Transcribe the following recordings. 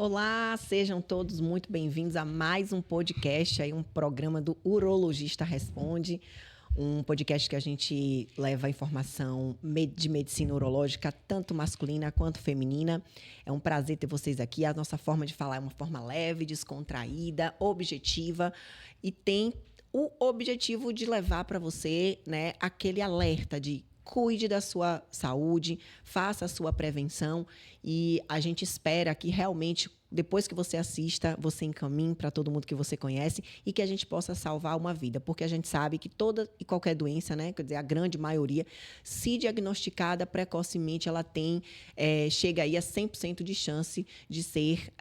Olá, sejam todos muito bem-vindos a mais um podcast, aí um programa do Urologista Responde, um podcast que a gente leva informação de medicina urológica, tanto masculina quanto feminina. É um prazer ter vocês aqui. A nossa forma de falar é uma forma leve, descontraída, objetiva e tem o objetivo de levar para você, né, aquele alerta de cuide da sua saúde, faça a sua prevenção e a gente espera que realmente, depois que você assista, você encaminhe para todo mundo que você conhece e que a gente possa salvar uma vida, porque a gente sabe que toda e qualquer doença, né, quer dizer, a grande maioria, se diagnosticada precocemente, ela tem, chega aí a 100% de chance de ser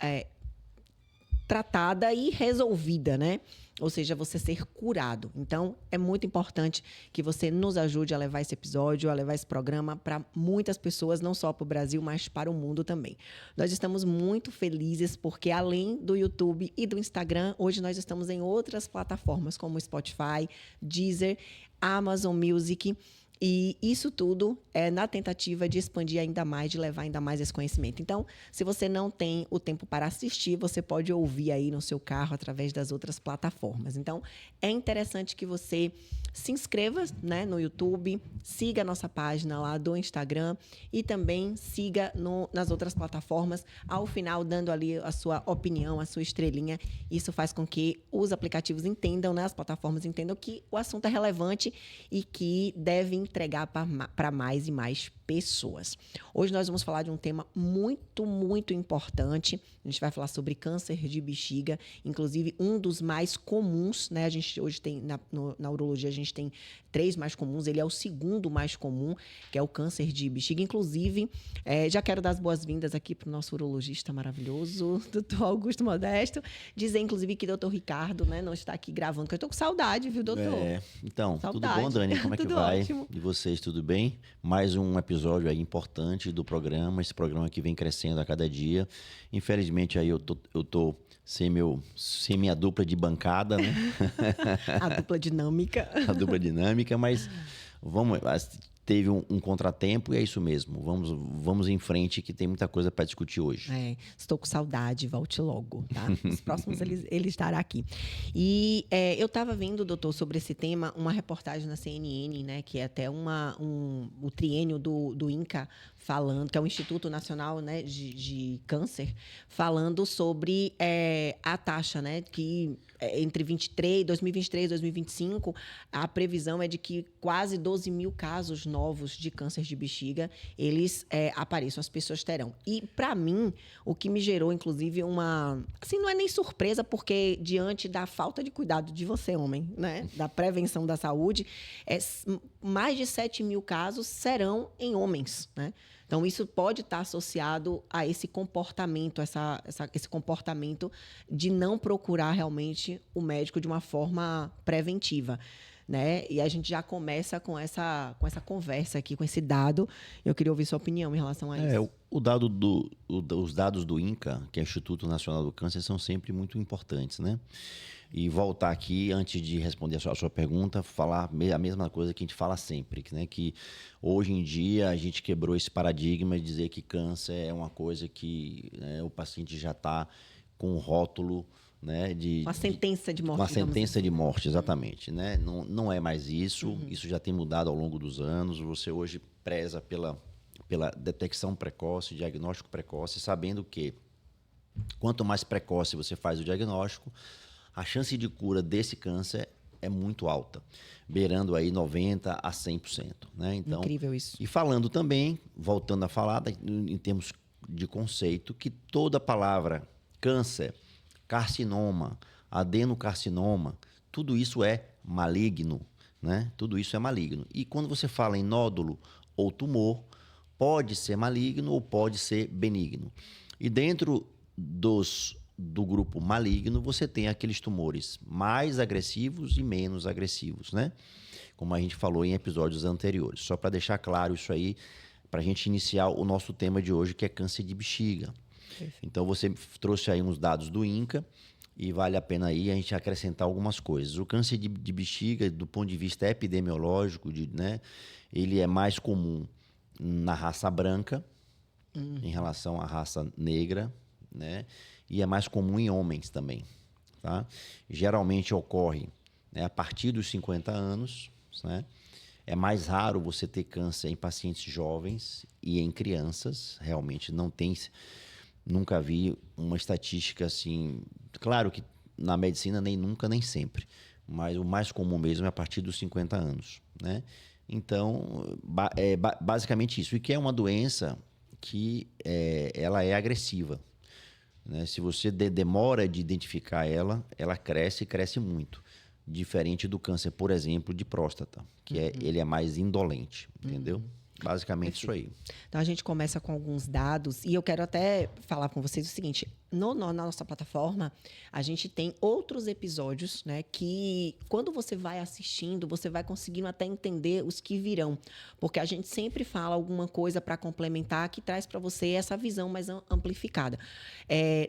tratada e resolvida, né? Ou seja, você ser curado. Então, é muito importante que você nos ajude a levar esse episódio, a levar esse programa para muitas pessoas, não só para o Brasil, mas para o mundo também. Nós estamos muito felizes porque, além do YouTube e do Instagram, hoje nós estamos em outras plataformas, como Spotify, Deezer, Amazon Music. E isso tudo é na tentativa de expandir ainda mais, de levar ainda mais esse conhecimento. Então, se você não tem o tempo para assistir, você pode ouvir aí no seu carro através das outras plataformas. Então, é interessante que você se inscreva, né, no YouTube, siga a nossa página lá do Instagram e também siga nas outras plataformas, ao final dando ali a sua opinião, a sua estrelinha. Isso faz com que os aplicativos entendam, né, as plataformas entendam que o assunto é relevante e que deve entregar para mais e mais pessoas. Hoje nós vamos falar de um tema muito, muito importante. A gente vai falar sobre câncer de bexiga, inclusive um dos mais comuns, né? A gente hoje tem, na urologia, a gente tem 3 mais comuns. Ele é o segundo mais comum, que é o câncer de bexiga. Inclusive, já quero dar as boas-vindas aqui para o nosso urologista maravilhoso, doutor Augusto Modesto. Dizer, inclusive, que doutor Ricardo, né, não está aqui gravando, porque eu estou com saudade, viu, doutor? Então, saudade. Tudo bom, Dani? Como é que Tudo vai? Ótimo. E vocês, tudo bem? Mais um episódio aí importante do programa, esse programa que vem crescendo a cada dia. Infelizmente, aí eu tô sem minha dupla de bancada, né? A dupla dinâmica. A dupla dinâmica, mas teve um contratempo e é isso mesmo. Vamos em frente que tem muita coisa para discutir hoje. Estou com saudade, volte logo, tá? Os próximos ele estará aqui. E eu estava vendo, doutor, sobre esse tema, uma reportagem na CNN, né? Que é até o triênio do INCA, falando, que é o Instituto Nacional, né, de Câncer, falando sobre a taxa, né? Que entre 2023 e 2025, a previsão é de que quase 12 mil casos novos de câncer de bexiga, eles apareçam, as pessoas terão. E, para mim, o que me gerou, inclusive, assim, não é nem surpresa, porque diante da falta de cuidado de você, homem, né, da prevenção da saúde, mais de 7 mil casos serão em homens, né? Então, isso pode estar associado a esse comportamento, esse comportamento de não procurar realmente o médico de uma forma preventiva, né? E a gente já começa com essa conversa aqui, com esse dado. Eu queria ouvir sua opinião em relação a isso. Os dados do INCA, que é o Instituto Nacional do Câncer, são sempre muito importantes, né? E voltar aqui, antes de responder a sua pergunta, falar a mesma coisa que a gente fala sempre, né? Que hoje em dia a gente quebrou esse paradigma de dizer que câncer é uma coisa que, né, o paciente já está com um rótulo, né, uma sentença de morte. Uma sentença de morte, exatamente. Né? Não é mais isso, Isso já tem mudado ao longo dos anos. Você hoje preza pela detecção precoce, diagnóstico precoce, sabendo que quanto mais precoce você faz o diagnóstico, a chance de cura desse câncer é muito alta, beirando aí 90% a 100%. Né? Então, incrível isso. E falando também, voltando a falar em termos de conceito, que toda palavra câncer, carcinoma, adenocarcinoma, tudo isso é maligno, né? Tudo isso é maligno. E quando você fala em nódulo ou tumor, pode ser maligno ou pode ser benigno. E dentro do grupo maligno, você tem aqueles tumores mais agressivos e menos agressivos, né? Como a gente falou em episódios anteriores. Só para deixar claro isso aí, para a gente iniciar o nosso tema de hoje, que é câncer de bexiga. Perfeito. Então, você trouxe aí uns dados do INCA e vale a pena aí a gente acrescentar algumas coisas. O câncer de bexiga, do ponto de vista epidemiológico, né, ele é mais comum na raça branca em relação à raça negra, né? E é mais comum em homens também, tá? Geralmente ocorre, né, a partir dos 50 anos, né? É mais raro você ter câncer em pacientes jovens e em crianças. Realmente não tem, nunca vi uma estatística assim. Claro que na medicina nem nunca, nem sempre. Mas o mais comum mesmo é a partir dos 50 anos, né? Então, basicamente isso. E que é uma doença que ela é agressiva, né? Se você demora de identificar ela, ela cresce e cresce muito. Diferente do câncer, por exemplo, de próstata, que ele é mais indolente, entendeu? Basicamente isso aí. Então, a gente começa com alguns dados e eu quero até falar com vocês o seguinte. Na nossa plataforma, a gente tem outros episódios, né? Que quando você vai assistindo, você vai conseguindo até entender os que virão. Porque a gente sempre fala alguma coisa para complementar que traz para você essa visão mais amplificada.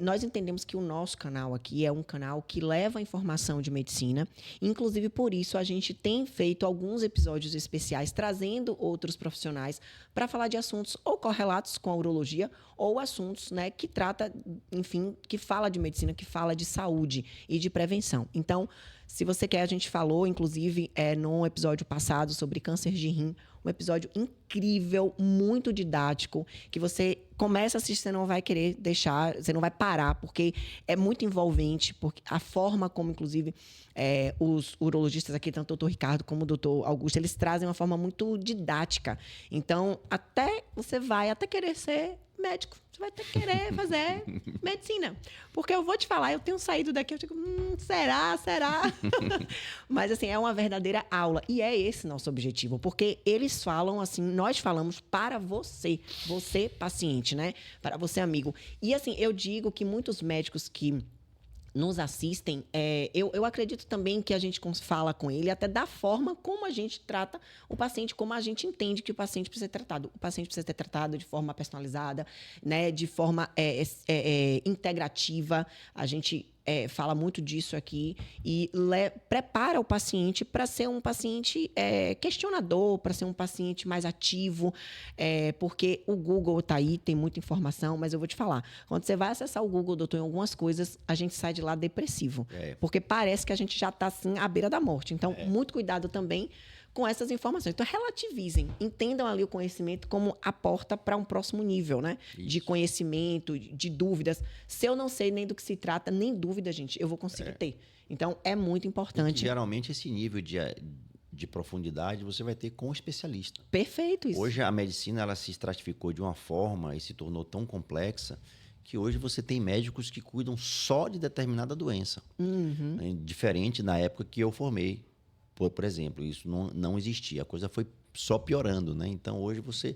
Nós entendemos que o nosso canal aqui é um canal que leva informação de medicina. Inclusive, por isso, a gente tem feito alguns episódios especiais trazendo outros profissionais para falar de assuntos ou correlatos com a urologia ou assuntos, né, que trata, enfim, que fala de medicina, que fala de saúde e de prevenção. Então, se você quer, a gente falou, inclusive, num episódio passado sobre câncer de rim, um episódio incrível, muito didático, que você começa a assistir, você não vai querer deixar, você não vai parar, porque é muito envolvente, porque a forma como, inclusive, os urologistas aqui, tanto o doutor Ricardo como o doutor Augusto, eles trazem uma forma muito didática. Então, você vai até querer ser médico, você vai até querer fazer medicina. Porque eu vou te falar, eu tenho saído daqui, eu digo, será? Mas, assim, é uma verdadeira aula. E é esse nosso objetivo, porque eles falam assim, nós falamos para você paciente, né? Para você, amigo. E, assim, eu digo que muitos médicos que nos assistem, eu acredito também que a gente fala com ele até da forma como a gente trata o paciente, como a gente entende que o paciente precisa ser tratado. O paciente precisa ser tratado de forma personalizada, né, de forma integrativa. A gente fala muito disso aqui e prepara o paciente para ser um paciente questionador, para ser um paciente mais ativo, porque o Google está aí, tem muita informação, mas eu vou te falar, quando você vai acessar o Google, doutor, em algumas coisas, a gente sai de lá depressivo, porque parece que a gente já está assim, à beira da morte. Então, muito cuidado também com essas informações. Então, relativizem, entendam ali o conhecimento como a porta para um próximo nível, né? Isso. De conhecimento, de dúvidas. Se eu não sei nem do que se trata, nem dúvida, gente, eu vou conseguir ter. Então, é muito importante. E geralmente, esse nível de profundidade você vai ter com o especialista. Perfeito, isso. Hoje, a medicina ela se estratificou de uma forma e se tornou tão complexa que hoje você tem médicos que cuidam só de determinada doença. Né? Diferente na época que eu formei. Por exemplo, isso não existia. A coisa foi só piorando, né? Então, hoje você...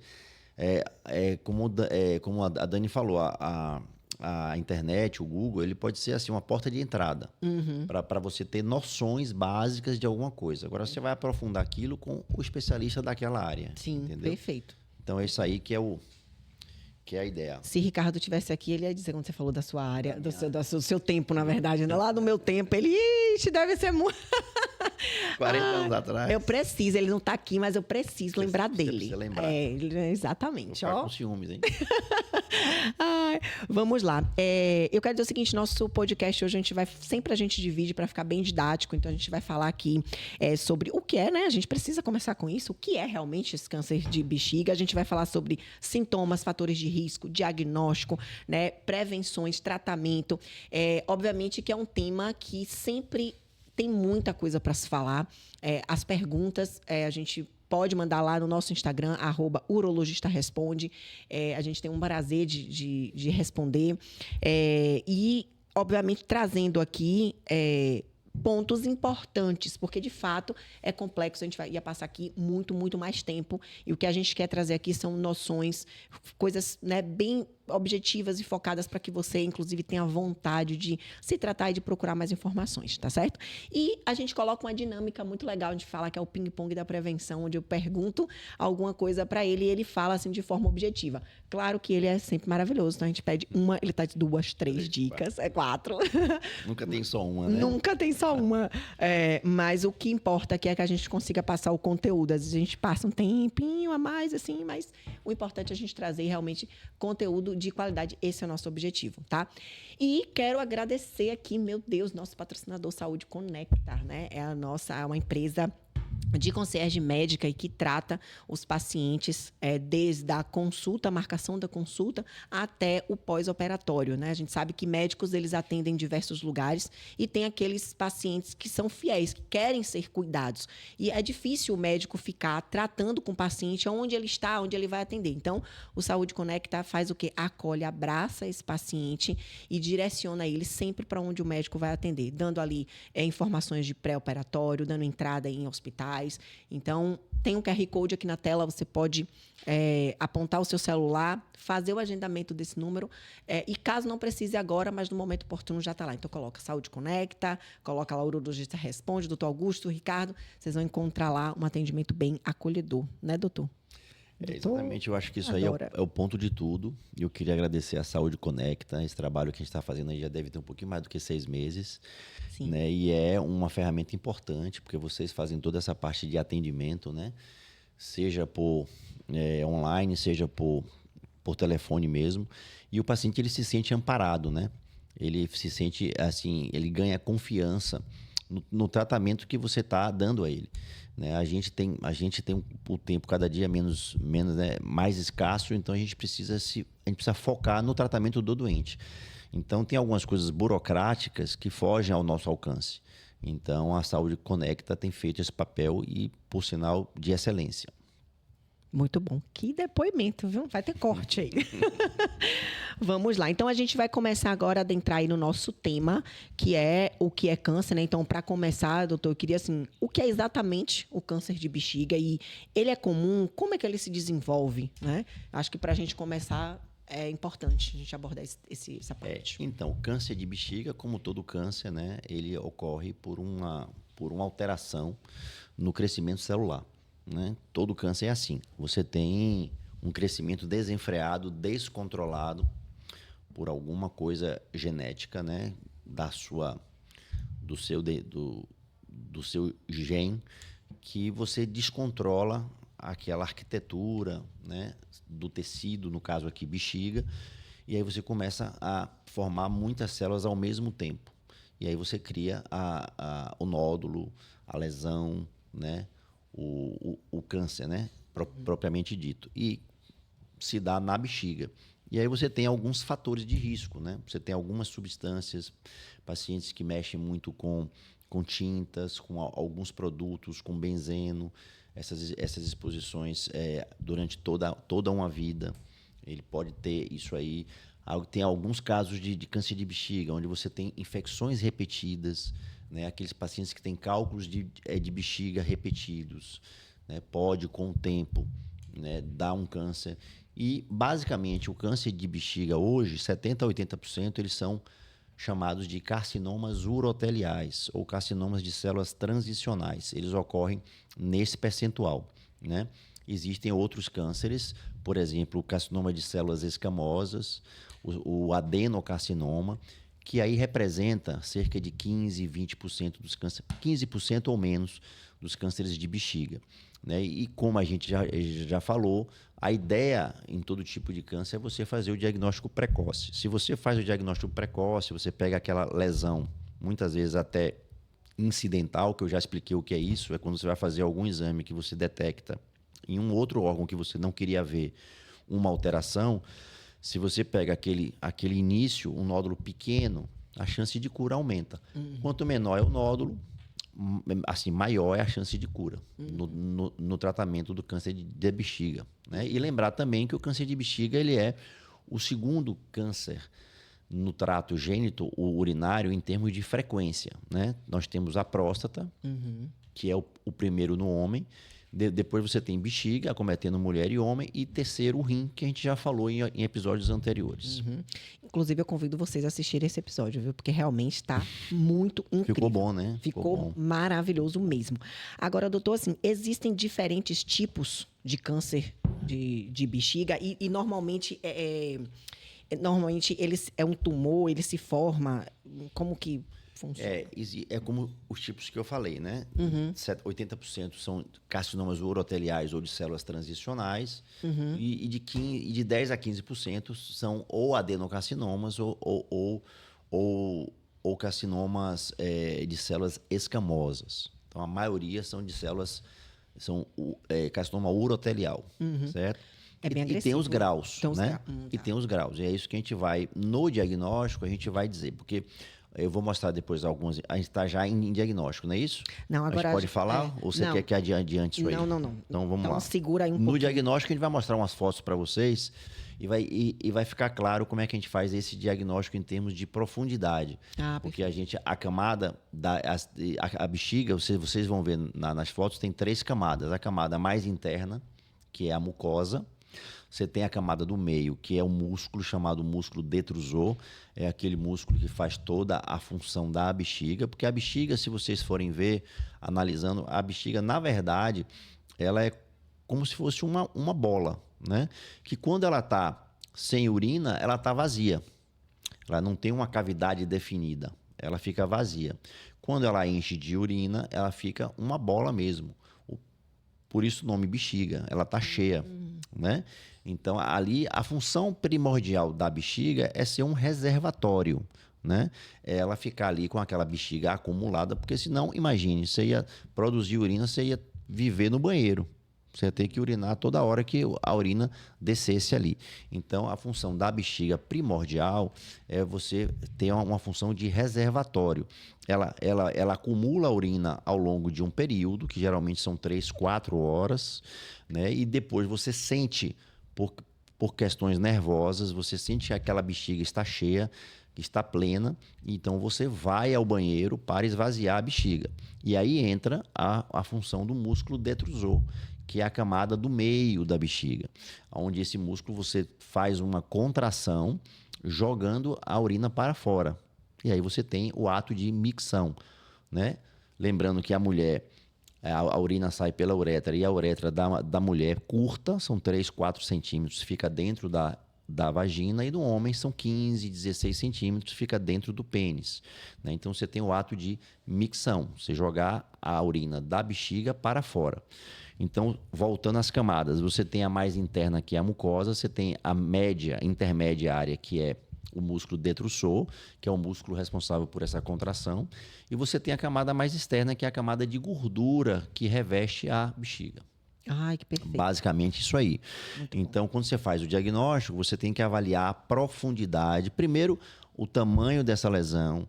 como a Dani falou, a internet, o Google, ele pode ser assim, uma porta de entrada para você ter noções básicas de alguma coisa. Agora, você vai aprofundar aquilo com o especialista daquela área. Sim, entendeu? Perfeito. Então, é isso aí que é a ideia. Se Ricardo tivesse aqui, ele ia dizer, quando você falou da sua área, do seu tempo, na verdade, né? Lá do meu tempo, ele, deve ser muito... 40 anos atrás. Eu preciso, ele não está aqui, mas eu preciso lembrar dele. Você lembrar. Exatamente. Vou ficar com ciúmes, hein? Vamos lá. Eu quero dizer o seguinte, nosso podcast hoje sempre a gente divide para ficar bem didático, então a gente vai falar aqui sobre o que é, né? A gente precisa começar com isso, o que é realmente esse câncer de bexiga. A gente vai falar sobre sintomas, fatores de risco, diagnóstico, né? Prevenções, tratamento. Obviamente que é um tema que sempre tem muita coisa para se falar. As perguntas, a gente pode mandar lá no nosso Instagram, @urologistaresponde. A gente tem um prazer de responder. E, obviamente, trazendo aqui pontos importantes, porque, de fato, é complexo. A gente ia passar aqui muito, muito mais tempo. E o que a gente quer trazer aqui são noções, coisas, né, bem objetivas e focadas para que você, inclusive, tenha vontade de se tratar e de procurar mais informações, tá certo? E a gente coloca uma dinâmica muito legal de falar que é o ping-pong da prevenção, onde eu pergunto alguma coisa para ele e ele fala assim de forma objetiva. Claro que ele é sempre maravilhoso, então a gente pede ele tá de 2, 3 dicas, 4. Nunca tem só uma, né? Nunca tem só uma. Mas o que importa aqui é que a gente consiga passar o conteúdo. Às vezes a gente passa um tempinho a mais, assim, mas o importante é a gente trazer realmente conteúdo de qualidade. Esse é o nosso objetivo, tá? E quero agradecer aqui, meu Deus, nosso patrocinador Saúde Conecta, né? É uma empresa de concierge médica e que trata os pacientes desde a consulta, a marcação da consulta, até o pós-operatório, né? A gente sabe que médicos, eles atendem em diversos lugares e tem aqueles pacientes que são fiéis, que querem ser cuidados. E é difícil o médico ficar tratando com o paciente onde ele está, onde ele vai atender. Então, o Saúde Conecta faz o quê? Acolhe, abraça esse paciente e direciona ele sempre para onde o médico vai atender, dando ali informações de pré-operatório, dando entrada em hospitais. Então, tem um QR Code aqui na tela, você pode apontar o seu celular, fazer o agendamento desse número e caso não precise agora, mas no momento oportuno já está lá. Então, coloca Saúde Conecta, coloca lá o urologista responde, doutor Augusto, Ricardo, vocês vão encontrar lá um atendimento bem acolhedor, né, doutor? Exatamente, eu acho que isso aí é o ponto de tudo. Eu queria agradecer a Saúde Conecta, esse trabalho que a gente está fazendo aí já deve ter um pouquinho mais do que 6 meses. Sim. Né? E é uma ferramenta importante, porque vocês fazem toda essa parte de atendimento, né? Seja por online, seja por telefone mesmo. E o paciente ele se sente amparado, né? Ele se sente assim, ele ganha confiança no tratamento que você está dando a ele. Né? A gente tem o tempo cada dia menos né, mais escasso, então a gente precisa focar no tratamento do doente. Então tem algumas coisas burocráticas que fogem ao nosso alcance. Então a Saúde Conecta tem feito esse papel e, por sinal, de excelência. Muito bom. Que depoimento, viu? Vai ter corte aí. Vamos lá. Então, a gente vai começar agora a adentrar aí no nosso tema, que é o que é câncer, né? Então, para começar, doutor, eu queria, assim, o que é exatamente o câncer de bexiga? E ele é comum? Como é que ele se desenvolve, né? Acho que para a gente começar, é importante a gente abordar essa parte. Então, o câncer de bexiga, como todo câncer, né? Ele ocorre por uma alteração no crescimento celular. Né? Todo câncer é assim. Você tem um crescimento desenfreado, descontrolado por alguma coisa genética, né? Do seu gene, que você descontrola aquela arquitetura, né? Do tecido, no caso aqui bexiga, e aí você começa a formar muitas células ao mesmo tempo. E aí você cria o nódulo, a lesão, né? O câncer, né? Propriamente dito. E se dá na bexiga. E aí você tem alguns fatores de risco, né? Você tem algumas substâncias, pacientes que mexem muito com tintas, com alguns produtos, com benzeno, essas exposições durante toda uma vida. Ele pode ter isso aí. Tem alguns casos de câncer de bexiga, onde você tem infecções repetidas, né? Aqueles pacientes que têm cálculos de bexiga repetidos, né? Pode, com o tempo, né, dar um câncer. E, basicamente, o câncer de bexiga hoje, 70% a 80%, eles são chamados de carcinomas uroteliais ou carcinomas de células transicionais. Eles ocorrem nesse percentual, né? Existem outros cânceres, por exemplo, o carcinoma de células escamosas, o adenocarcinoma, que aí representa cerca de 15%, 20% dos cânceres, 15% ou menos dos cânceres de bexiga. Né? E como a gente já falou, a ideia em todo tipo de câncer é você fazer o diagnóstico precoce. Se você faz o diagnóstico precoce, você pega aquela lesão, muitas vezes até incidental, que eu já expliquei o que é isso, é quando você vai fazer algum exame que você detecta em um outro órgão que você não queria ver uma alteração. Se você pega aquele início, um nódulo pequeno, a chance de cura aumenta. Quanto menor é o nódulo, assim, maior é a chance de cura no tratamento do câncer de bexiga. Né? E lembrar também que o câncer de bexiga ele é o segundo câncer no trato gênito-urinário em termos de frequência. Né? Nós temos a próstata, que é o primeiro no homem. Depois você tem bexiga, acometendo mulher e homem. E terceiro, o rim, que a gente já falou em episódios anteriores. Inclusive, eu convido vocês a assistirem esse episódio, viu? Porque realmente está muito incrível. Ficou bom, né? Ficou bom. Maravilhoso mesmo. Agora, doutor, assim, existem diferentes tipos de câncer de bexiga e normalmente, normalmente é um tumor, ele se forma, como que funciona? É como os tipos que eu falei, né? 80% são carcinomas uroteliais ou de células transicionais e de 10 a 15% são ou adenocarcinomas ou carcinomas de células escamosas. Então, a maioria são de células, carcinoma urotelial, certo? É bem E tem agressivo. os graus, Tem os né? E tá. tem os graus. E é isso que a gente vai, no diagnóstico, a gente vai dizer. Porque eu vou mostrar depois alguns. A gente está já em diagnóstico, não é isso? Não, agora a gente pode falar? Ou você não. quer que adiante isso aí? Não. Então vamos lá. Segura aí um No pouquinho. diagnóstico, a gente vai mostrar umas fotos para vocês e vai ficar claro como é que a gente faz esse diagnóstico em termos de profundidade. Porque a camada, a bexiga, vocês vão ver nas fotos, tem 3 camadas. A camada mais interna, que é a mucosa. Você tem a camada do meio, que é o músculo chamado músculo detrusor. É aquele músculo que faz toda a função da bexiga. Porque a bexiga, se vocês forem ver, analisando, a bexiga, na verdade, ela é como se fosse uma bola, né? Que quando ela está sem urina, ela está vazia. Ela não tem uma cavidade definida. Ela fica vazia. Quando ela enche de urina, ela fica uma bola mesmo. Por isso o nome bexiga. Ela está cheia, né? Então, ali, a função primordial da bexiga é ser um reservatório, né? Ela ficar ali com aquela bexiga acumulada, porque senão, imagine, você ia produzir urina, você ia viver no banheiro. Você ia ter que urinar toda hora que a urina descesse ali. Então, a função da bexiga primordial é você ter uma função de reservatório. Ela acumula a urina ao longo de um período, que geralmente são 3, 4 horas, né? E depois você sente, por questões nervosas, você sente que aquela bexiga está cheia, que está plena, então você vai ao banheiro para esvaziar a bexiga. E aí entra a função do músculo detrusor, que é a camada do meio da bexiga, onde esse músculo você faz uma contração jogando a urina para fora. E aí você tem o ato de micção, né? Lembrando que a mulher, a urina sai pela uretra e a uretra da mulher curta, são 3, 4 centímetros, fica dentro da vagina, e do homem são 15, 16 centímetros, fica dentro do pênis, né? Então você tem o ato de micção, você jogar a urina da bexiga para fora. Então, voltando às camadas, você tem a mais interna, que é a mucosa, você tem a média, intermediária, que é o músculo detrusor, que é o músculo responsável por essa contração, e você tem a camada mais externa, que é a camada de gordura que reveste a bexiga. Ai, que perfeito. Basicamente isso aí. Então, quando você faz o diagnóstico, você tem que avaliar a profundidade. Primeiro, o tamanho dessa lesão,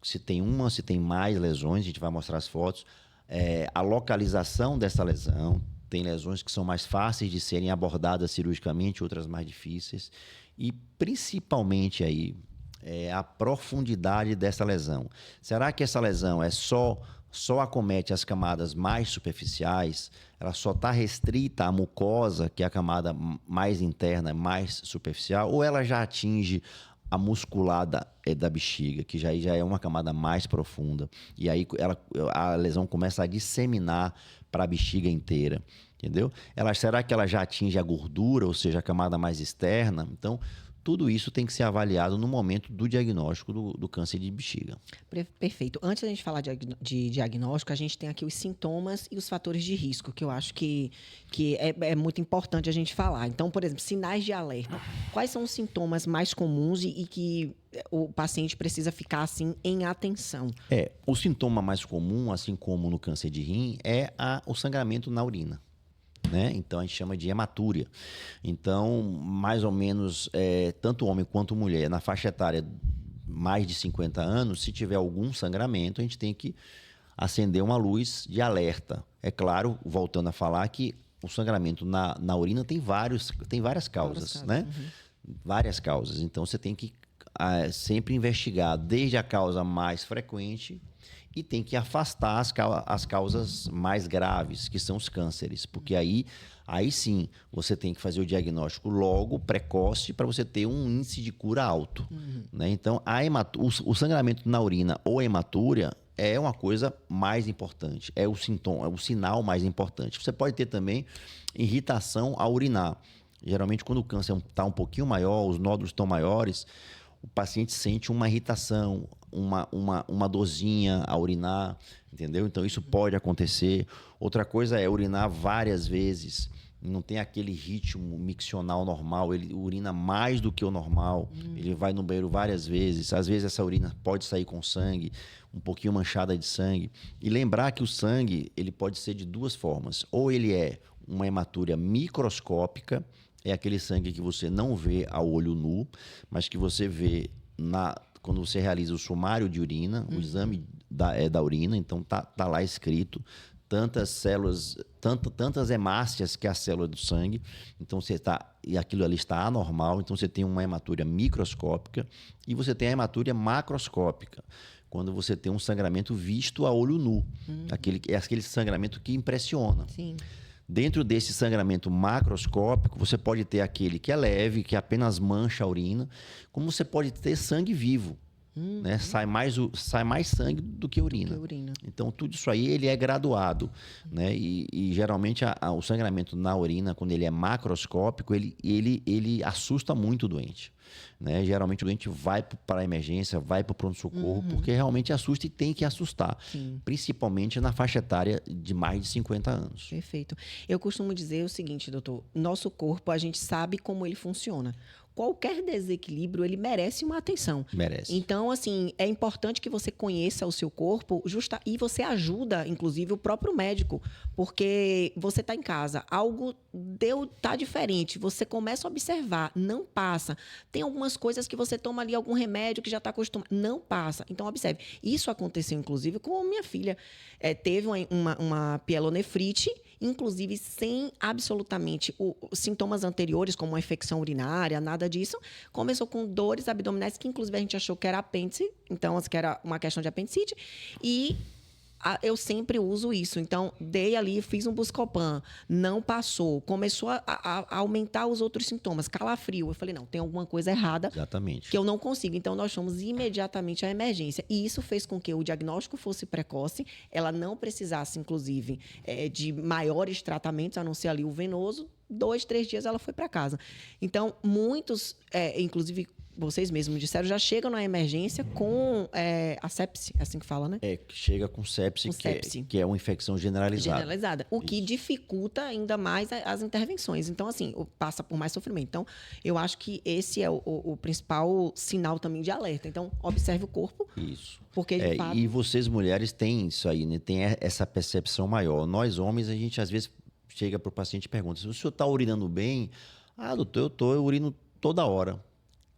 se tem uma, se tem mais lesões, a gente vai mostrar as fotos. A localização dessa lesão. Tem lesões que são mais fáceis de serem abordadas cirurgicamente, outras mais difíceis. E, principalmente, aí, a profundidade dessa lesão. Será que essa lesão só acomete as camadas mais superficiais? Ela só está restrita à mucosa, que é a camada mais interna, mais superficial? Ou ela já atinge a musculada da bexiga, que já é uma camada mais profunda? E aí a lesão começa a disseminar para a bexiga inteira, entendeu? Será que ela já atinge a gordura, ou seja, a camada mais externa? Então, tudo isso tem que ser avaliado no momento do diagnóstico do câncer de bexiga. Perfeito. Antes da gente falar de diagnóstico, a gente tem aqui os sintomas e os fatores de risco, que eu acho que é muito importante a gente falar. Então, por exemplo, sinais de alerta. Quais são os sintomas mais comuns e que o paciente precisa ficar, assim, em atenção? O sintoma mais comum, assim como no câncer de rim, é o sangramento na urina, né? Então, a gente chama de hematúria. Então, mais ou menos, tanto homem quanto mulher, na faixa etária mais de 50 anos, se tiver algum sangramento, a gente tem que acender uma luz de alerta. É claro, voltando a falar, que o sangramento na urina tem várias causas, né? Várias causas. Então, você tem que sempre investigar desde a causa mais frequente e tem que afastar as causas mais graves, que são os cânceres, porque aí sim você tem que fazer o diagnóstico logo, precoce, para você ter um índice de cura alto, né? Então, o sangramento na urina ou hematúria é uma coisa mais importante, é o sintoma, é o sinal mais importante. Você pode ter também irritação ao urinar. Geralmente, quando o câncer está um pouquinho maior, os nódulos estão maiores, o paciente sente uma irritação uma dorzinha a urinar, entendeu? Então, isso pode acontecer. Outra coisa é urinar várias vezes. Não tem aquele ritmo miccional normal, ele urina mais do que o normal, ele vai no banheiro várias vezes, às vezes essa urina pode sair com sangue, um pouquinho manchada de sangue. E lembrar que o sangue, ele pode ser de duas formas, ou ele é uma hematúria microscópica, é aquele sangue que você não vê a olho nu, mas que você vê quando você realiza o sumário de urina, o exame da urina, então tá lá escrito tantas células, tantas hemácias que é a célula do sangue, então e aquilo ali está anormal, então você tem uma hematúria microscópica e você tem a hematúria macroscópica, quando você tem um sangramento visto a olho nu, aquele sangramento que impressiona. Sim. Dentro desse sangramento macroscópico, você pode ter aquele que é leve, que apenas mancha a urina, como você pode ter sangue vivo. Né? Sai mais sangue do que urina. Então, tudo isso aí ele é graduado. Né? E geralmente o sangramento na urina, quando ele é macroscópico, ele assusta muito o doente. Né? Geralmente o doente vai para a emergência, vai para o pronto-socorro, porque realmente assusta e tem que assustar. Sim. Principalmente na faixa etária de mais de 50 anos. Perfeito. Eu costumo dizer o seguinte, doutor, nosso corpo, a gente sabe como ele funciona. Qualquer desequilíbrio, ele merece uma atenção. Merece. Então, assim, é importante que você conheça o seu corpo e você ajuda, inclusive, o próprio médico. Porque você está em casa, algo tá diferente, você começa a observar, não passa. Tem algumas coisas que você toma ali, algum remédio que já está acostumado, não passa. Então, observe. Isso aconteceu, inclusive, com minha filha. Teve uma pielonefrite, inclusive sem absolutamente os sintomas anteriores, como uma infecção urinária, nada disso. Começou com dores abdominais, que inclusive a gente achou que era apêndice, então que era uma questão de apendicite, e eu sempre uso isso. Então, dei ali, fiz um Buscopan, não passou, começou a aumentar os outros sintomas, calafrio. Eu falei, não, tem alguma coisa errada. Exatamente. Que eu não consigo. Então, nós fomos imediatamente à emergência. E isso fez com que o diagnóstico fosse precoce, ela não precisasse, inclusive, de maiores tratamentos, a não ser ali o venoso. 2, 3 dias ela foi para casa. Então, muitos, inclusive vocês mesmos disseram, já chegam na emergência com a sepse, é assim que fala, né? Chega com sepse, que é uma infecção generalizada. O que dificulta ainda mais as intervenções. Então, assim, passa por mais sofrimento. Então, eu acho que esse é o principal sinal também de alerta. Então, observe o corpo. Isso. Porque, de fato... E vocês, mulheres, têm isso aí, né? Tem essa percepção maior. Nós, homens, a gente, às vezes, chega para o paciente e pergunta, se o senhor está urinando bem? Ah, doutor, eu urino toda hora.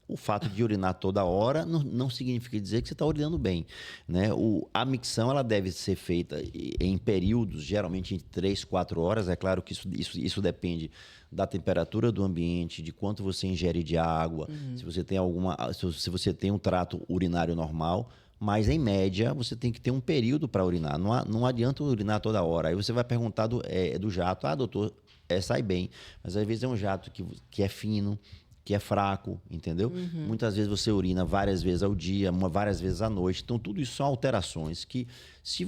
O fato de urinar toda hora não significa dizer que você está urinando bem. Né? A micção ela deve ser feita em períodos, geralmente em 3, 4 horas. É claro que isso depende da temperatura do ambiente, de quanto você ingere de água, se você tem se você tem um trato urinário normal. Mas, em média, você tem que ter um período para urinar. Não adianta urinar toda hora. Aí você vai perguntar do jato. Ah, doutor, sai bem. Mas, às vezes, é um jato que é fino, que é fraco, entendeu? Muitas vezes você urina várias vezes ao dia, várias vezes à noite. Então, tudo isso são alterações que, se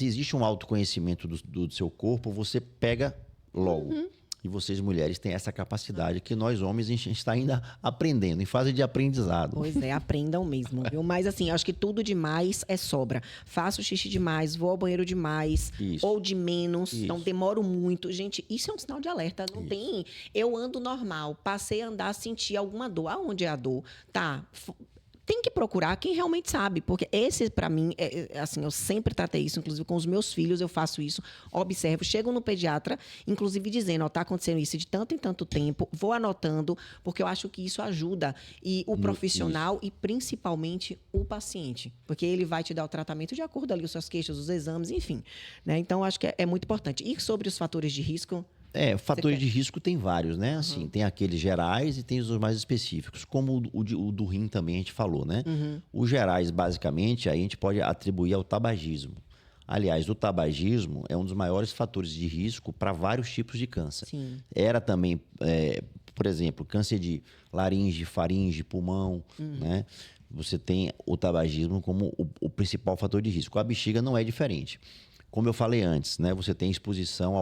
existe um autoconhecimento do seu corpo, você pega logo. E vocês, mulheres, têm essa capacidade que nós, homens, a gente está ainda aprendendo, em fase de aprendizado. Pois é, aprendam mesmo, viu? Mas, assim, acho que tudo demais é sobra. Faço xixi demais, vou ao banheiro demais, ou de menos, então demoro muito. Gente, isso é um sinal de alerta. Não tem... Eu ando normal, passei a andar, senti alguma dor. Aonde é a dor? Tá... Tem que procurar quem realmente sabe, porque esse, para mim, assim, eu sempre tratei isso, inclusive com os meus filhos, eu faço isso, observo, chego no pediatra, inclusive dizendo, ó, tá acontecendo isso de tanto em tanto tempo, vou anotando, porque eu acho que isso ajuda, e o profissional e principalmente o paciente, porque ele vai te dar o tratamento de acordo ali, os seus queixas, os exames, enfim, né? Então, acho que é muito importante. E sobre os fatores de risco... Fatores de risco tem vários, né? Assim, tem aqueles gerais e tem os mais específicos, como o do rim também a gente falou, né? Os gerais, basicamente, aí a gente pode atribuir ao tabagismo. Aliás, o tabagismo é um dos maiores fatores de risco para vários tipos de câncer. Sim. Era também, por exemplo, câncer de laringe, faringe, pulmão, né? Você tem o tabagismo como o principal fator de risco. A bexiga não é diferente. Como eu falei antes, né? Você tem exposição a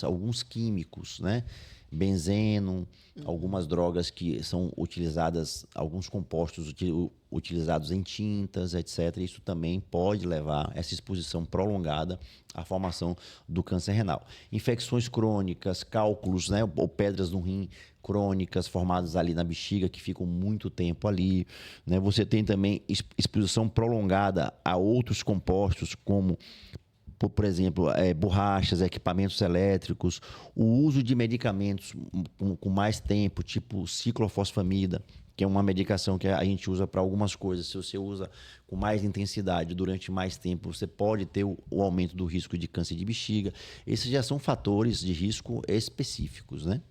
alguns químicos, né? benzeno, algumas drogas que são utilizadas, alguns compostos utilizados em tintas, etc. Isso também pode levar essa exposição prolongada à formação do câncer renal. Infecções crônicas, cálculos, né, ou pedras no rim crônicas formadas ali na bexiga que ficam muito tempo ali, né? Você tem também exposição prolongada a outros compostos como, por exemplo, borrachas, equipamentos elétricos, o uso de medicamentos com mais tempo, tipo ciclofosfamida, que é uma medicação que a gente usa para algumas coisas. Se você usa com mais intensidade durante mais tempo, você pode ter o aumento do risco de câncer de bexiga. Esses já são fatores de risco específicos, né?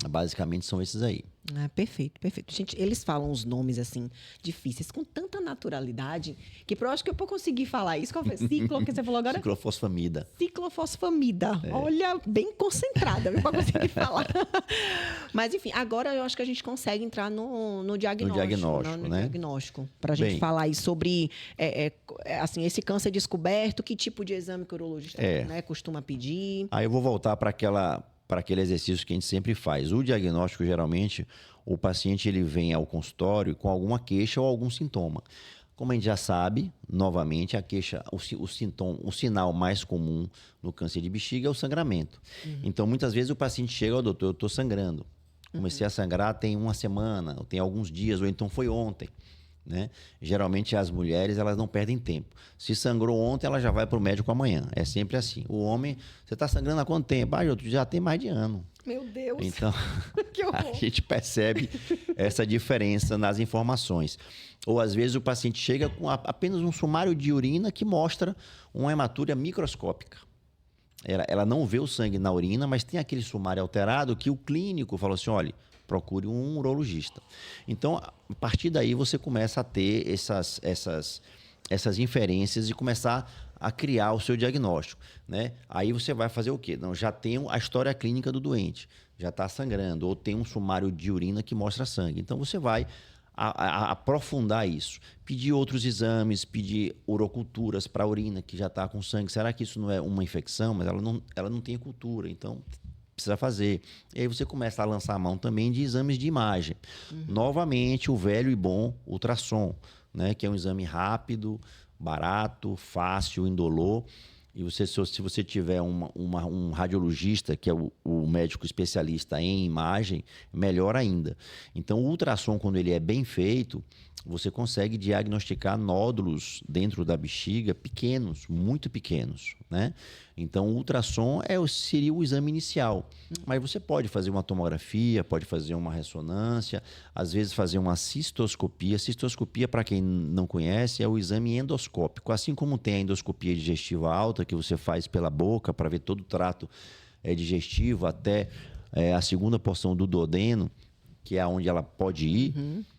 Basicamente são esses aí. Ah, perfeito, perfeito. Gente, eles falam os nomes assim difíceis com tanta naturalidade que eu acho que eu vou conseguir falar isso. Qual foi? Ciclo, que você falou agora? Ciclofosfamida. Ciclofosfamida. Olha, bem concentrada para conseguir falar. Mas enfim, agora eu acho que a gente consegue entrar no diagnóstico. No diagnóstico, no né? diagnóstico, para a gente falar aí sobre assim, esse câncer descoberto, que tipo de exame que o urologista né, costuma pedir. Aí eu vou voltar para aquele exercício que a gente sempre faz. O diagnóstico, geralmente, o paciente ele vem ao consultório com alguma queixa ou algum sintoma. Como a gente já sabe, novamente, a queixa, o sinal mais comum no câncer de bexiga é o sangramento. Então, muitas vezes o paciente chega, doutor, eu estou sangrando. Comecei a sangrar tem uma semana, ou tem alguns dias, ou então foi ontem. Né? Geralmente as mulheres elas não perdem tempo. Se sangrou ontem, ela já vai para o médico amanhã. É sempre assim. O homem, você está sangrando há quanto tempo? Já tem mais de ano. Meu Deus! Então, que horror. A gente percebe essa diferença nas informações. Ou às vezes o paciente chega com apenas um sumário de urina que mostra uma hematúria microscópica. Ela não vê o sangue na urina, mas tem aquele sumário alterado que o clínico falou assim, olha, procure um urologista. Então, a partir daí, você começa a ter essas inferências e começar a criar o seu diagnóstico. Né? Aí você vai fazer o quê? Não, já tem a história clínica do doente, já está sangrando, ou tem um sumário de urina que mostra sangue. Então, você vai aprofundar isso. Pedir outros exames, pedir uroculturas para a urina, que já está com sangue. Será que isso não é uma infecção? Mas ela não tem cultura, então precisa fazer. E aí você começa a lançar a mão também de exames de imagem. Novamente, o velho e bom ultrassom, né? Que é um exame rápido, barato, fácil, indolor. E se você tiver um radiologista, que é o médico especialista em imagem, melhor ainda. Então, o ultrassom, quando ele é bem feito, você consegue diagnosticar nódulos dentro da bexiga pequenos, muito pequenos, né? Então, o ultrassom seria o exame inicial. Mas você pode fazer uma tomografia, pode fazer uma ressonância, às vezes fazer uma cistoscopia. Cistoscopia, para quem não conhece, é o exame endoscópico. Assim como tem a endoscopia digestiva alta, que você faz pela boca para ver todo o trato digestivo até a segunda porção do duodeno, que é onde ela pode ir,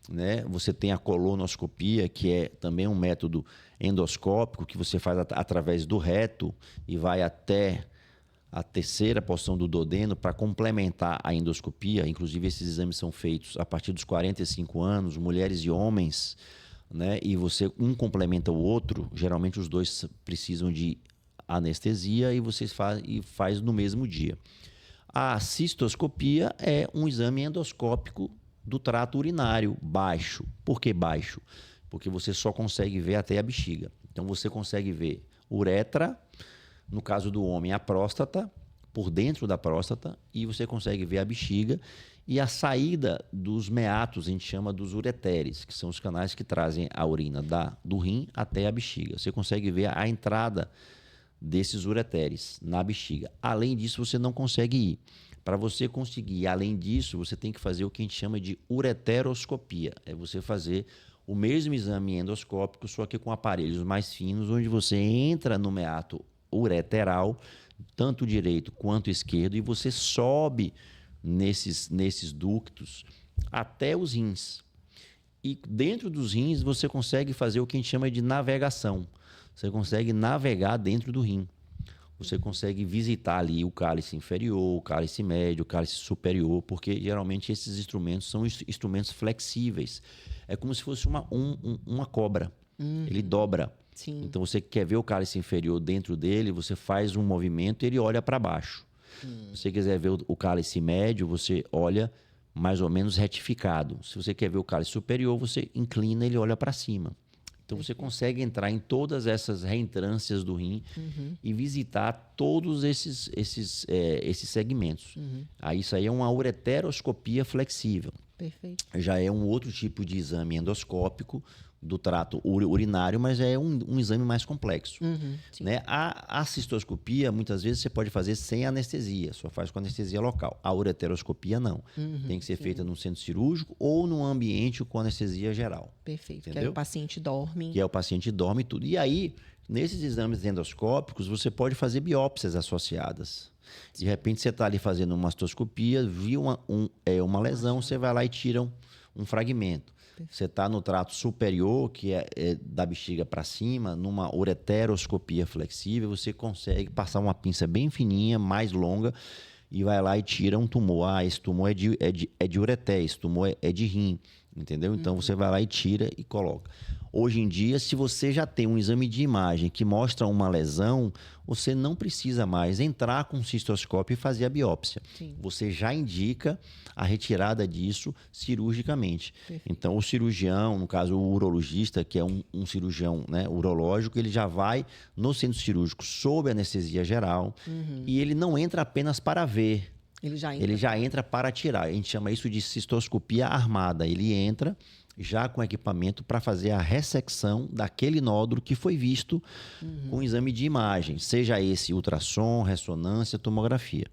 né? Você tem a colonoscopia, que é também um método endoscópico que você faz através do reto e vai até a terceira porção do duodeno para complementar a endoscopia. Inclusive, esses exames são feitos a partir dos 45 anos, mulheres e homens, né? E um complementa o outro. Geralmente, os dois precisam de anestesia e você faz no mesmo dia. A cistoscopia é um exame endoscópico do trato urinário baixo. Por que baixo? Porque você só consegue ver até a bexiga. Então, você consegue ver uretra, no caso do homem, a próstata, por dentro da próstata, e você consegue ver a bexiga e a saída dos meatos, a gente chama dos ureteres, que são os canais que trazem a urina do rim até a bexiga. Você consegue ver a entrada desses ureteres na bexiga. Além disso, você não consegue ir. Para você conseguir, além disso, você tem que fazer o que a gente chama de ureteroscopia. É você fazer o mesmo exame endoscópico, só que com aparelhos mais finos, onde você entra no meato ureteral, tanto direito quanto esquerdo, e você sobe nesses ductos até os rins. E dentro dos rins, você consegue fazer o que a gente chama de navegação. Você consegue navegar dentro do rim. Você consegue visitar ali o cálice inferior, o cálice médio, o cálice superior, porque geralmente esses instrumentos são instrumentos flexíveis. É como se fosse uma cobra. Ele dobra. Sim. Então, você quer ver o cálice inferior dentro dele, você faz um movimento e ele olha para baixo. Se você quiser ver o cálice médio, você olha mais ou menos retificado. Se você quer ver o cálice superior, você inclina, ele olha para cima. Então, você consegue entrar em todas essas reentrâncias do rim e visitar todos esses segmentos. Aí, isso aí é uma ureteroscopia flexível. Perfeito. Já é um outro tipo de exame endoscópico do trato urinário, mas é um exame mais complexo. Né? A cistoscopia, muitas vezes, você pode fazer sem anestesia, só faz com anestesia local. A ureteroscopia, não. Tem que ser feita no centro cirúrgico ou num ambiente com anestesia geral. Perfeito. Entendeu? Que aí o paciente dorme. Que é o paciente dorme e tudo. E aí, nesses exames endoscópicos, você pode fazer biópsias associadas. De repente, você está ali fazendo uma mastoscopia, viu uma lesão, você vai lá e tira um fragmento. Você está no trato superior, que é da bexiga para cima, numa ureteroscopia flexível, você consegue passar uma pinça bem fininha, mais longa, e vai lá e tira um tumor. Ah, esse tumor é de ureter, esse tumor é de rim, entendeu? Então, você vai lá e tira e coloca. Hoje em dia, se você já tem um exame de imagem que mostra uma lesão, você não precisa mais entrar com o cistoscópio e fazer a biópsia. Sim. Você já indica a retirada disso cirurgicamente. Perfeito. Então, o cirurgião, no caso o urologista, que é um cirurgião, né, urológico, ele já vai no centro cirúrgico sob anestesia geral e ele não entra apenas para ver. Ele já entra para tirar. A gente chama isso de cistoscopia armada. Ele entra já com equipamento para fazer a ressecção daquele nódulo que foi visto com exame de imagem, seja esse ultrassom, ressonância, tomografia.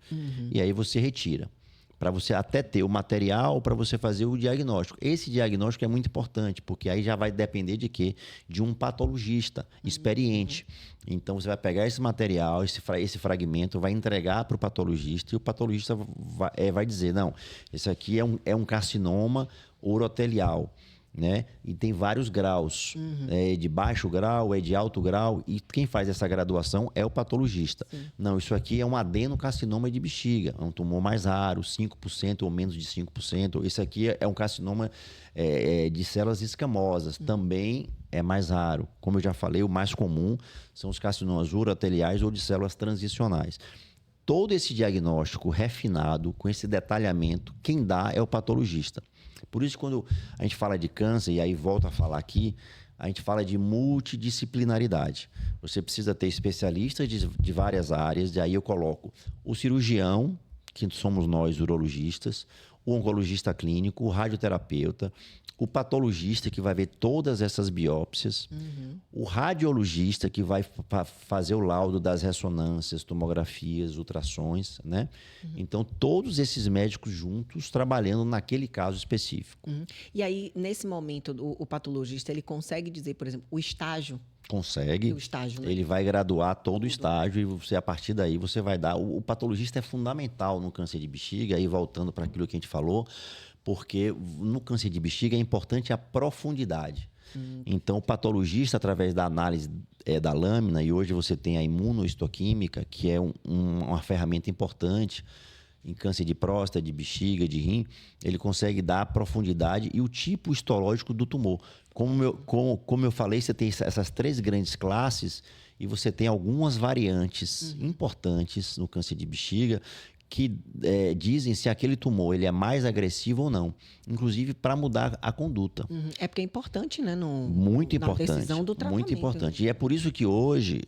E aí você retira, para você até ter o material para você fazer o diagnóstico. Esse diagnóstico é muito importante, porque aí já vai depender de quê? De um patologista experiente. Então, você vai pegar esse material, esse fragmento, vai entregar para o patologista e o patologista vai dizer, não, esse aqui é um carcinoma urotelial. Né? E tem vários graus, é de baixo grau, é de alto grau, e quem faz essa graduação é o patologista. Não, isso aqui é um adenocarcinoma de bexiga, é um tumor mais raro, 5% ou menos de 5%. Esse aqui é um carcinoma de células escamosas, também é mais raro. Como eu já falei, o mais comum são os carcinomas uroteliais ou de células transicionais. Todo esse diagnóstico refinado, com esse detalhamento, quem dá é o patologista. Por isso, quando a gente fala de câncer, e aí volto a falar aqui, a gente fala de multidisciplinaridade. Você precisa ter especialistas de várias áreas, e aí eu coloco o cirurgião, que somos nós, urologistas, o oncologista clínico, o radioterapeuta, o patologista, que vai ver todas essas biópsias, o radiologista, que vai fazer o laudo das ressonâncias, tomografias, ultrassons, né? Então, todos esses médicos juntos trabalhando naquele caso específico. E aí, nesse momento, o patologista, ele consegue dizer, por exemplo, o estágio? Consegue. O estágio, né? Ele vai graduar todo o estágio e você, a partir daí você vai dar... O patologista é fundamental no câncer de bexiga, aí voltando para aquilo que a gente falou, porque no câncer de bexiga é importante a profundidade. Então, o patologista, através da análise da lâmina, e hoje você tem a imunohistoquímica, que é uma ferramenta importante em câncer de próstata, de bexiga, de rim, ele consegue dar a profundidade e o tipo histológico do tumor. Como eu falei, você tem essas 3 grandes classes e você tem algumas variantes importantes no câncer de bexiga que dizem se aquele tumor ele é mais agressivo ou não, inclusive para mudar a conduta. É porque é importante, né? Muito importante. Na decisão do tratamento. Muito importante. E é por isso que hoje,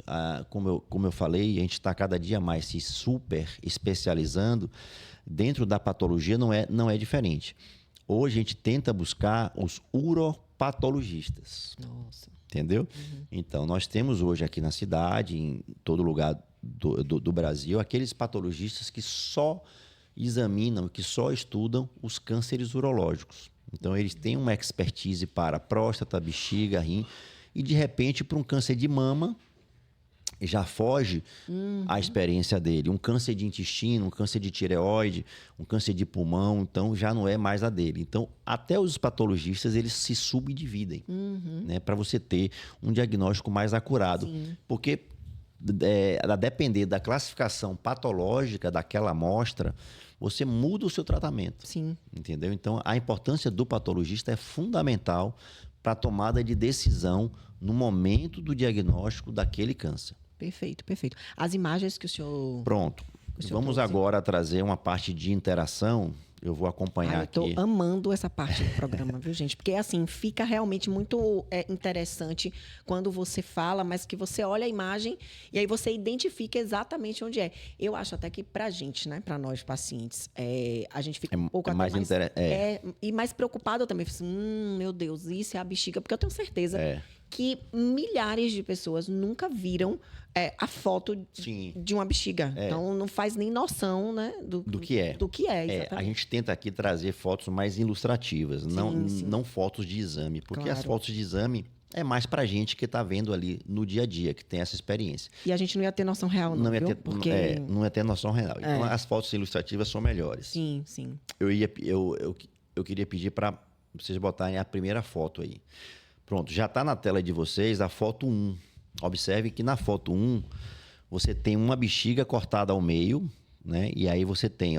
como eu falei, a gente está cada dia mais se super especializando. Dentro da patologia não é diferente. Hoje a gente tenta buscar os uropatologistas. Nossa. Entendeu? Então, nós temos hoje aqui na cidade, em todo lugar do Brasil, aqueles patologistas que só examinam, que só estudam os cânceres urológicos. Então, eles têm uma expertise para próstata, bexiga, rim, e de repente, para um câncer de mama, já foge a experiência dele. Um câncer de intestino, um câncer de tireoide, um câncer de pulmão, então já não é mais a dele. Então, até os patologistas, eles se subdividem, né, para você ter um diagnóstico mais acurado. Sim. Porque, a depender da classificação patológica daquela amostra, você muda o seu tratamento. Sim. Entendeu? Então, a importância do patologista é fundamental para a tomada de decisão no momento do diagnóstico daquele câncer. Perfeito, perfeito. As imagens que o senhor... Pronto. Vamos agora trazer uma parte de interação. Eu vou acompanhar aqui. Eu tô amando essa parte do programa, viu, gente? Porque, assim, fica realmente muito interessante quando você fala, mas que você olha a imagem e aí você identifica exatamente onde é. Eu acho até que pra gente, né? Pra nós, pacientes, a gente fica um pouco mais e mais preocupado também. Meu Deus, isso é a bexiga. Porque eu tenho certeza que milhares de pessoas nunca viram a foto de uma bexiga. Então, não faz nem noção, né, do que é. Do que é, exatamente. A gente tenta aqui trazer fotos mais ilustrativas, não fotos de exame. Porque as fotos de exame é mais pra gente que tá vendo ali no dia a dia, que tem essa experiência. E a gente não ia ter noção real, não, viu? Não ia ter noção real. Então, as fotos ilustrativas são melhores. Sim. Eu queria pedir para vocês botarem a primeira foto aí. Pronto, já está na tela de vocês a foto 1. Observe que na foto 1, você tem uma bexiga cortada ao meio, né? E aí você tem,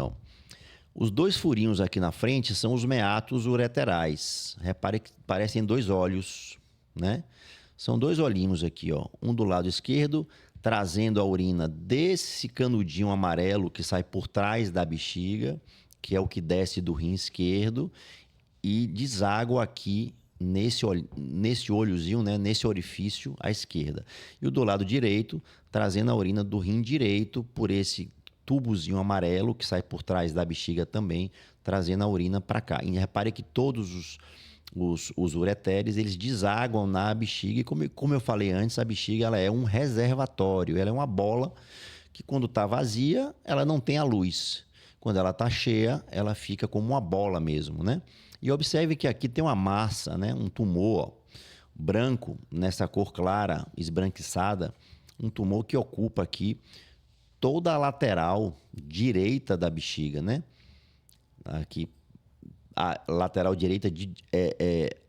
os 2 furinhos aqui na frente são os meatos ureterais. Repare que parecem 2 olhos, né? São 2 olhinhos aqui, um do lado esquerdo, trazendo a urina desse canudinho amarelo que sai por trás da bexiga, que é o que desce do rim esquerdo, e deságua aqui nesse olhozinho, né, nesse orifício à esquerda. E o do lado direito, trazendo a urina do rim direito por esse tubozinho amarelo que sai por trás da bexiga também, trazendo a urina para cá. E repare que todos os ureteres, eles desaguam na bexiga. E como eu falei antes, a bexiga ela é um reservatório, ela é uma bola que quando está vazia, ela não tem a luz. Quando ela está cheia, ela fica como uma bola mesmo, né? E observe que aqui tem uma massa, né? Um tumor branco, nessa cor clara, esbranquiçada, um tumor que ocupa aqui toda a lateral direita da bexiga, né? Aqui, a lateral direita,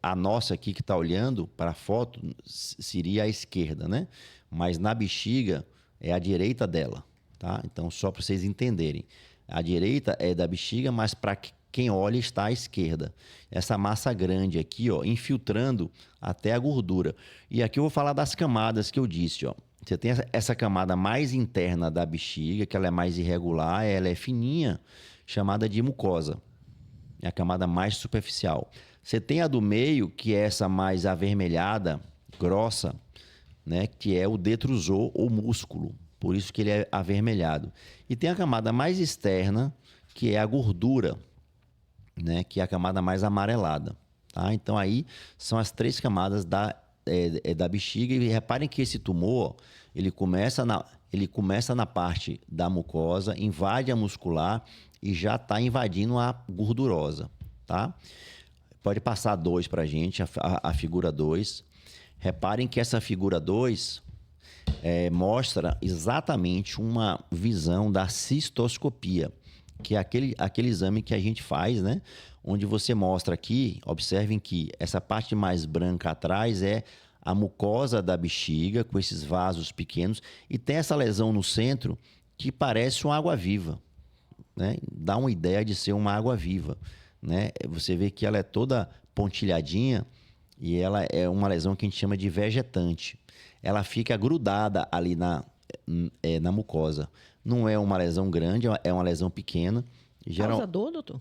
a nossa aqui que está olhando para a foto, seria a esquerda, né? Mas na bexiga é a direita dela, tá? Então, só para vocês entenderem. A direita é da bexiga, mas para quem olha está à esquerda. Essa massa grande aqui, infiltrando até a gordura. E aqui eu vou falar das camadas que eu disse, Você tem essa camada mais interna da bexiga, que ela é mais irregular, ela é fininha, chamada de mucosa. É a camada mais superficial. Você tem a do meio, que é essa mais avermelhada, grossa, né, que é o detrusor ou músculo. Por isso que ele é avermelhado. E tem a camada mais externa, que é a gordura, né, que é a camada mais amarelada. Tá? Então, aí são as 3 camadas da bexiga. E reparem que esse tumor, ele começa na parte da mucosa, invade a muscular e já está invadindo a gordurosa. Tá? Pode passar 2 para a gente, a figura 2. Reparem que essa figura 2 mostra exatamente uma visão da cistoscopia, que é aquele exame que a gente faz, né? Onde você mostra aqui, observem que essa parte mais branca atrás é a mucosa da bexiga, com esses vasos pequenos, e tem essa lesão no centro que parece uma água-viva, né? Dá uma ideia de ser uma água-viva, né? Você vê que ela é toda pontilhadinha e ela é uma lesão que a gente chama de vegetante. Ela fica grudada ali na mucosa. Não é uma lesão grande, é uma lesão pequena. Causa dor, doutor?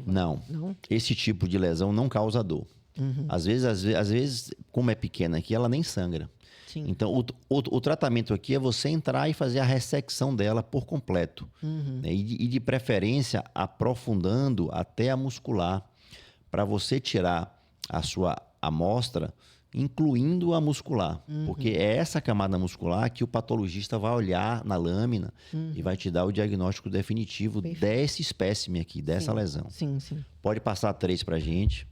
Não. Esse tipo de lesão não causa dor. Uhum. Às vezes, como é pequena aqui, ela nem sangra. Sim. Então, o tratamento aqui é você entrar e fazer a ressecção dela por completo. Uhum. Né? E de preferência, aprofundando até a muscular, para você tirar a sua amostra, incluindo a muscular. Uhum. Porque é essa camada muscular que o patologista vai olhar na lâmina e vai te dar o diagnóstico definitivo desse espécime aqui, dessa lesão. Sim. Pode passar 3 para a gente.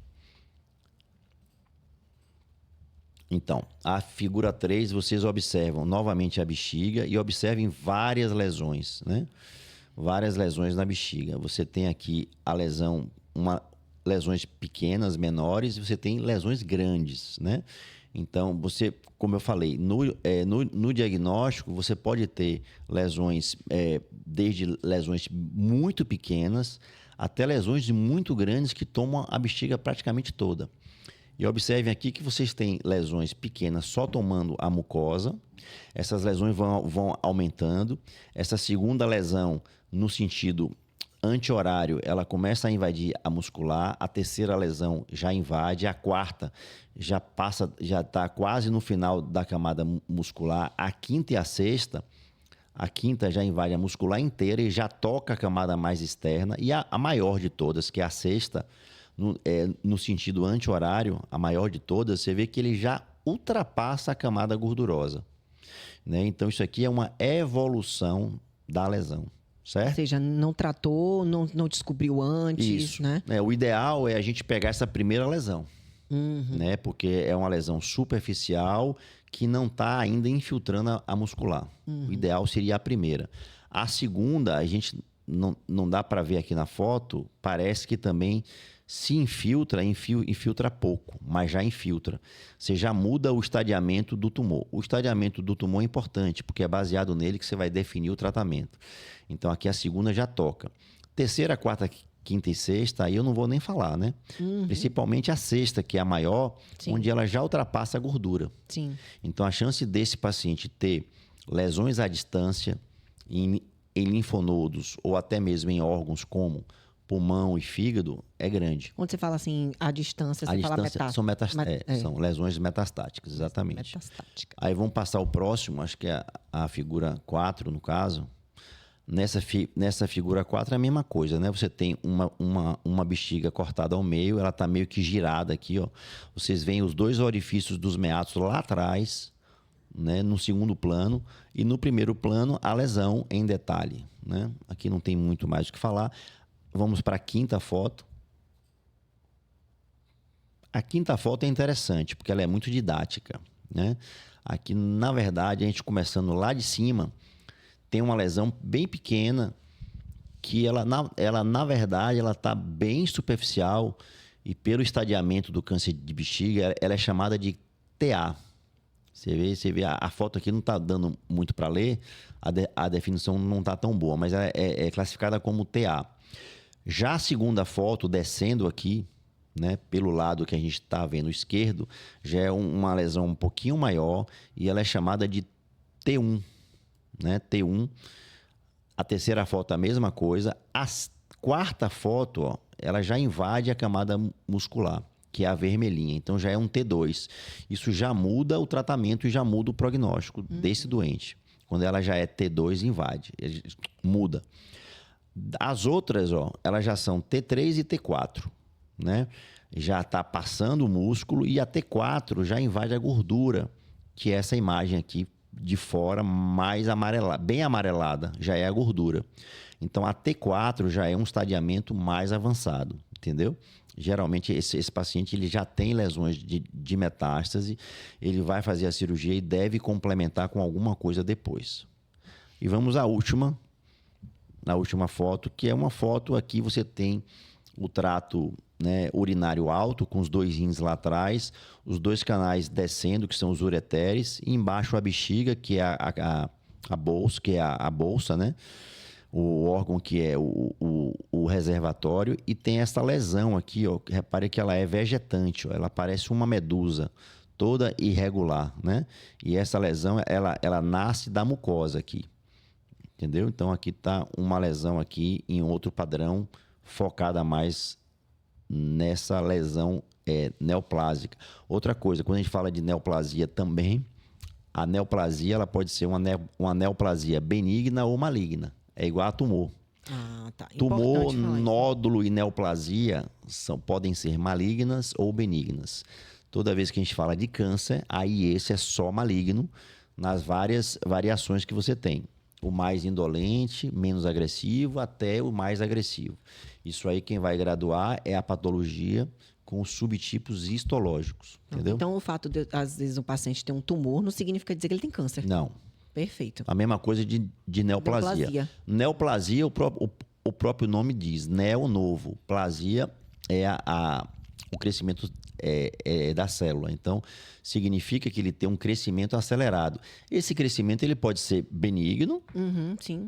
Então, a figura 3, vocês observam novamente a bexiga e observem várias lesões, né? Várias lesões na bexiga. Você tem aqui a lesão, lesões pequenas, menores, e você tem lesões grandes, né? Então, você, como eu falei, no diagnóstico, você pode ter lesões, desde lesões muito pequenas até lesões muito grandes que tomam a bexiga praticamente toda. E observem aqui que vocês têm lesões pequenas só tomando a mucosa. Essas lesões vão aumentando. Essa segunda lesão, no sentido anti-horário, ela começa a invadir a muscular. A terceira lesão já invade. A quarta já está quase no final da camada muscular. A quinta e a sexta, a quinta já invade a muscular inteira e já toca a camada mais externa. E a maior de todas, que é a sexta, no sentido anti-horário, a maior de todas, você vê que ele já ultrapassa a camada gordurosa. Né? Então, isso aqui é uma evolução da lesão, certo? Ou seja, não tratou, não descobriu antes, isso. Né? O ideal é a gente pegar essa primeira lesão, né? Porque é uma lesão superficial que não está ainda infiltrando a muscular. O ideal seria a primeira. A segunda, a gente não dá para ver aqui na foto, parece que também se infiltra pouco, mas já infiltra. Você já muda o estadiamento do tumor. O estadiamento do tumor é importante, porque é baseado nele que você vai definir o tratamento. Então, aqui a segunda já toca. Terceira, quarta, quinta e sexta, aí eu não vou nem falar, né? Principalmente a sexta, que é a maior, Sim. onde ela já ultrapassa a gordura. Sim. Então, a chance desse paciente ter lesões à distância, em linfonodos ou até mesmo em órgãos como pulmão e fígado é grande. Quando você fala assim, à distância, você fala metástase. São lesões metastáticas, exatamente. Metastática. Aí vamos passar o próximo, acho que é a figura 4, no caso. Nessa figura 4 é a mesma coisa, né? Você tem uma bexiga cortada ao meio, ela está meio que girada aqui, ó. Vocês veem os dois orifícios dos meatos lá atrás, né? No segundo plano, e no primeiro plano a lesão em detalhe, né? Aqui não tem muito mais o que falar. Vamos para a quinta foto. A quinta foto é interessante, porque ela é muito didática, né? Aqui, na verdade, a gente começando lá de cima, tem uma lesão bem pequena, que ela na verdade, ela está bem superficial, e pelo estadiamento do câncer de bexiga, ela é chamada de TA. Você vê a foto aqui não está dando muito para ler, a definição não está tão boa, mas ela é classificada como TA. Já a segunda foto, descendo aqui, né, pelo lado que a gente está vendo esquerdo, já é uma lesão um pouquinho maior e ela é chamada de T1. Né, T1. A terceira foto, a mesma coisa. A quarta foto, ó, ela já invade a camada muscular, que é a vermelhinha. Então, já é um T2. Isso já muda o tratamento e já muda o prognóstico desse doente. Quando ela já é T2, invade. Muda. As outras, ó, elas já são T3 e T4, né? Já está passando o músculo e a T4 já invade a gordura, que é essa imagem aqui de fora mais amarelada, bem amarelada, já é a gordura. Então a T4 já é um estadiamento mais avançado, entendeu? Geralmente esse paciente ele já tem lesões de metástase, ele vai fazer a cirurgia e deve complementar com alguma coisa depois. E vamos à última. Na última foto, que é uma foto aqui, você tem o trato, né, urinário alto, com os dois rins lá atrás, os dois canais descendo, que são os ureteres, e embaixo a bexiga, que é a bolsa, que é a bolsa, né? O órgão que é o reservatório, e tem essa lesão aqui, ó, repare que ela é vegetante, ó, ela parece uma medusa, toda irregular, né? E essa lesão, ela nasce da mucosa aqui. Entendeu? Então, aqui está uma lesão aqui em outro padrão, focada mais nessa lesão neoplásica. Outra coisa, quando a gente fala de neoplasia também, a neoplasia ela pode ser uma neoplasia benigna ou maligna. É igual a tumor. Ah, tá. Tumor, nódulo e neoplasia podem ser malignas ou benignas. Toda vez que a gente fala de câncer, aí esse é só maligno nas várias variações que você tem. O mais indolente, menos agressivo, até o mais agressivo. Isso aí quem vai graduar é a patologia com os subtipos histológicos, entendeu? Então, o fato de, às vezes, o paciente ter um tumor não significa dizer que ele tem câncer. Não. Perfeito. A mesma coisa de neoplasia. Neoplasia, o próprio nome diz, neo, novo. Plasia é o crescimento da célula. Então, significa que ele tem um crescimento acelerado. Esse crescimento ele pode ser benigno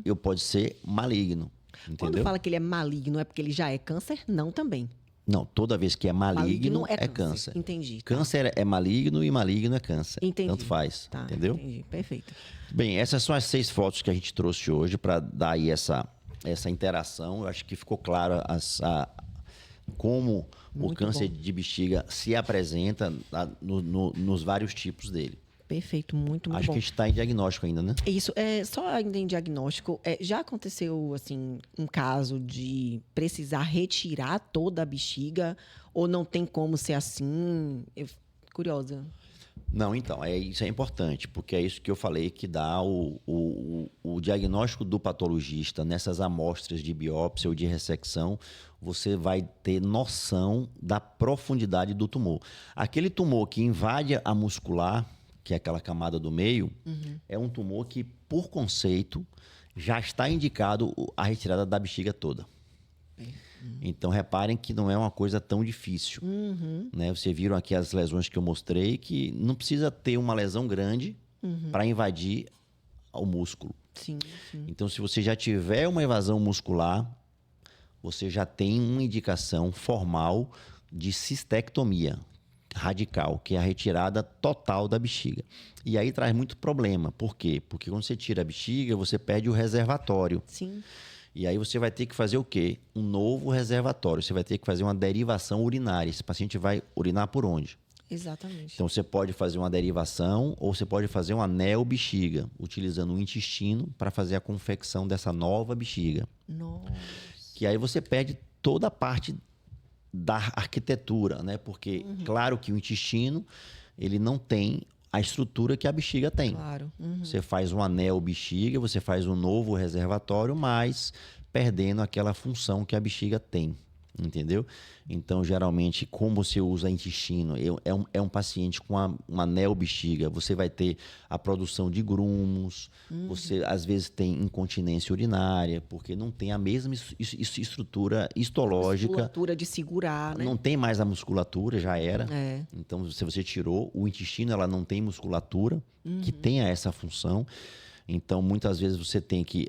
ou pode ser maligno. Entendeu? Quando fala que ele é maligno, é porque ele já é câncer? Não também. Não, toda vez que é maligno é câncer. Entendi. Câncer é maligno e maligno é câncer. Entendi. Tanto faz, entendeu? Entendi, perfeito. Bem, essas são as 6 fotos que a gente trouxe hoje para dar aí essa interação. Eu acho que ficou claro como o câncer de bexiga se apresenta nos vários tipos dele. Perfeito, muito Acho bom. que a gente está em diagnóstico ainda, né? Isso, só ainda em diagnóstico, já aconteceu, assim, um caso de precisar retirar toda a bexiga ou não tem como ser assim? Curiosa. Não, então, isso é importante, porque é isso que eu falei que dá o diagnóstico do patologista nessas amostras de biópsia ou de ressecção, você vai ter noção da profundidade do tumor. Aquele tumor que invade a muscular, que é aquela camada do meio, é um tumor que, por conceito, já está indicado a retirada da bexiga toda. Então, reparem que não é uma coisa tão difícil. Né? Vocês viram aqui as lesões que eu mostrei, que não precisa ter uma lesão grande para invadir o músculo. Sim. Então, se você já tiver uma invasão muscular, você já tem uma indicação formal de cistectomia radical, que é a retirada total da bexiga. E aí traz muito problema. Por quê? Porque quando você tira a bexiga, você perde o reservatório. Sim. E aí você vai ter que fazer o quê? Um novo reservatório. Você vai ter que fazer uma derivação urinária. Esse paciente vai urinar por onde? Exatamente. Então você pode fazer uma derivação ou você pode fazer uma neobexiga, utilizando o intestino para fazer a confecção dessa nova bexiga. Nossa. Que aí você perde toda a parte da arquitetura, né? Porque, claro que o intestino, ele não tem a estrutura que a bexiga tem. Claro. Você faz uma neobexiga, você faz um novo reservatório, mas perdendo aquela função que a bexiga tem. Entendeu? Então, geralmente, como você usa intestino, é um paciente com uma neobexiga, você vai ter a produção de grumos, você às vezes tem incontinência urinária, porque não tem a mesma estrutura histológica. Musculatura de segurar, né? Não tem mais a musculatura, já era. É. Então, se você tirou, o intestino ela não tem musculatura que tenha essa função. Então, muitas vezes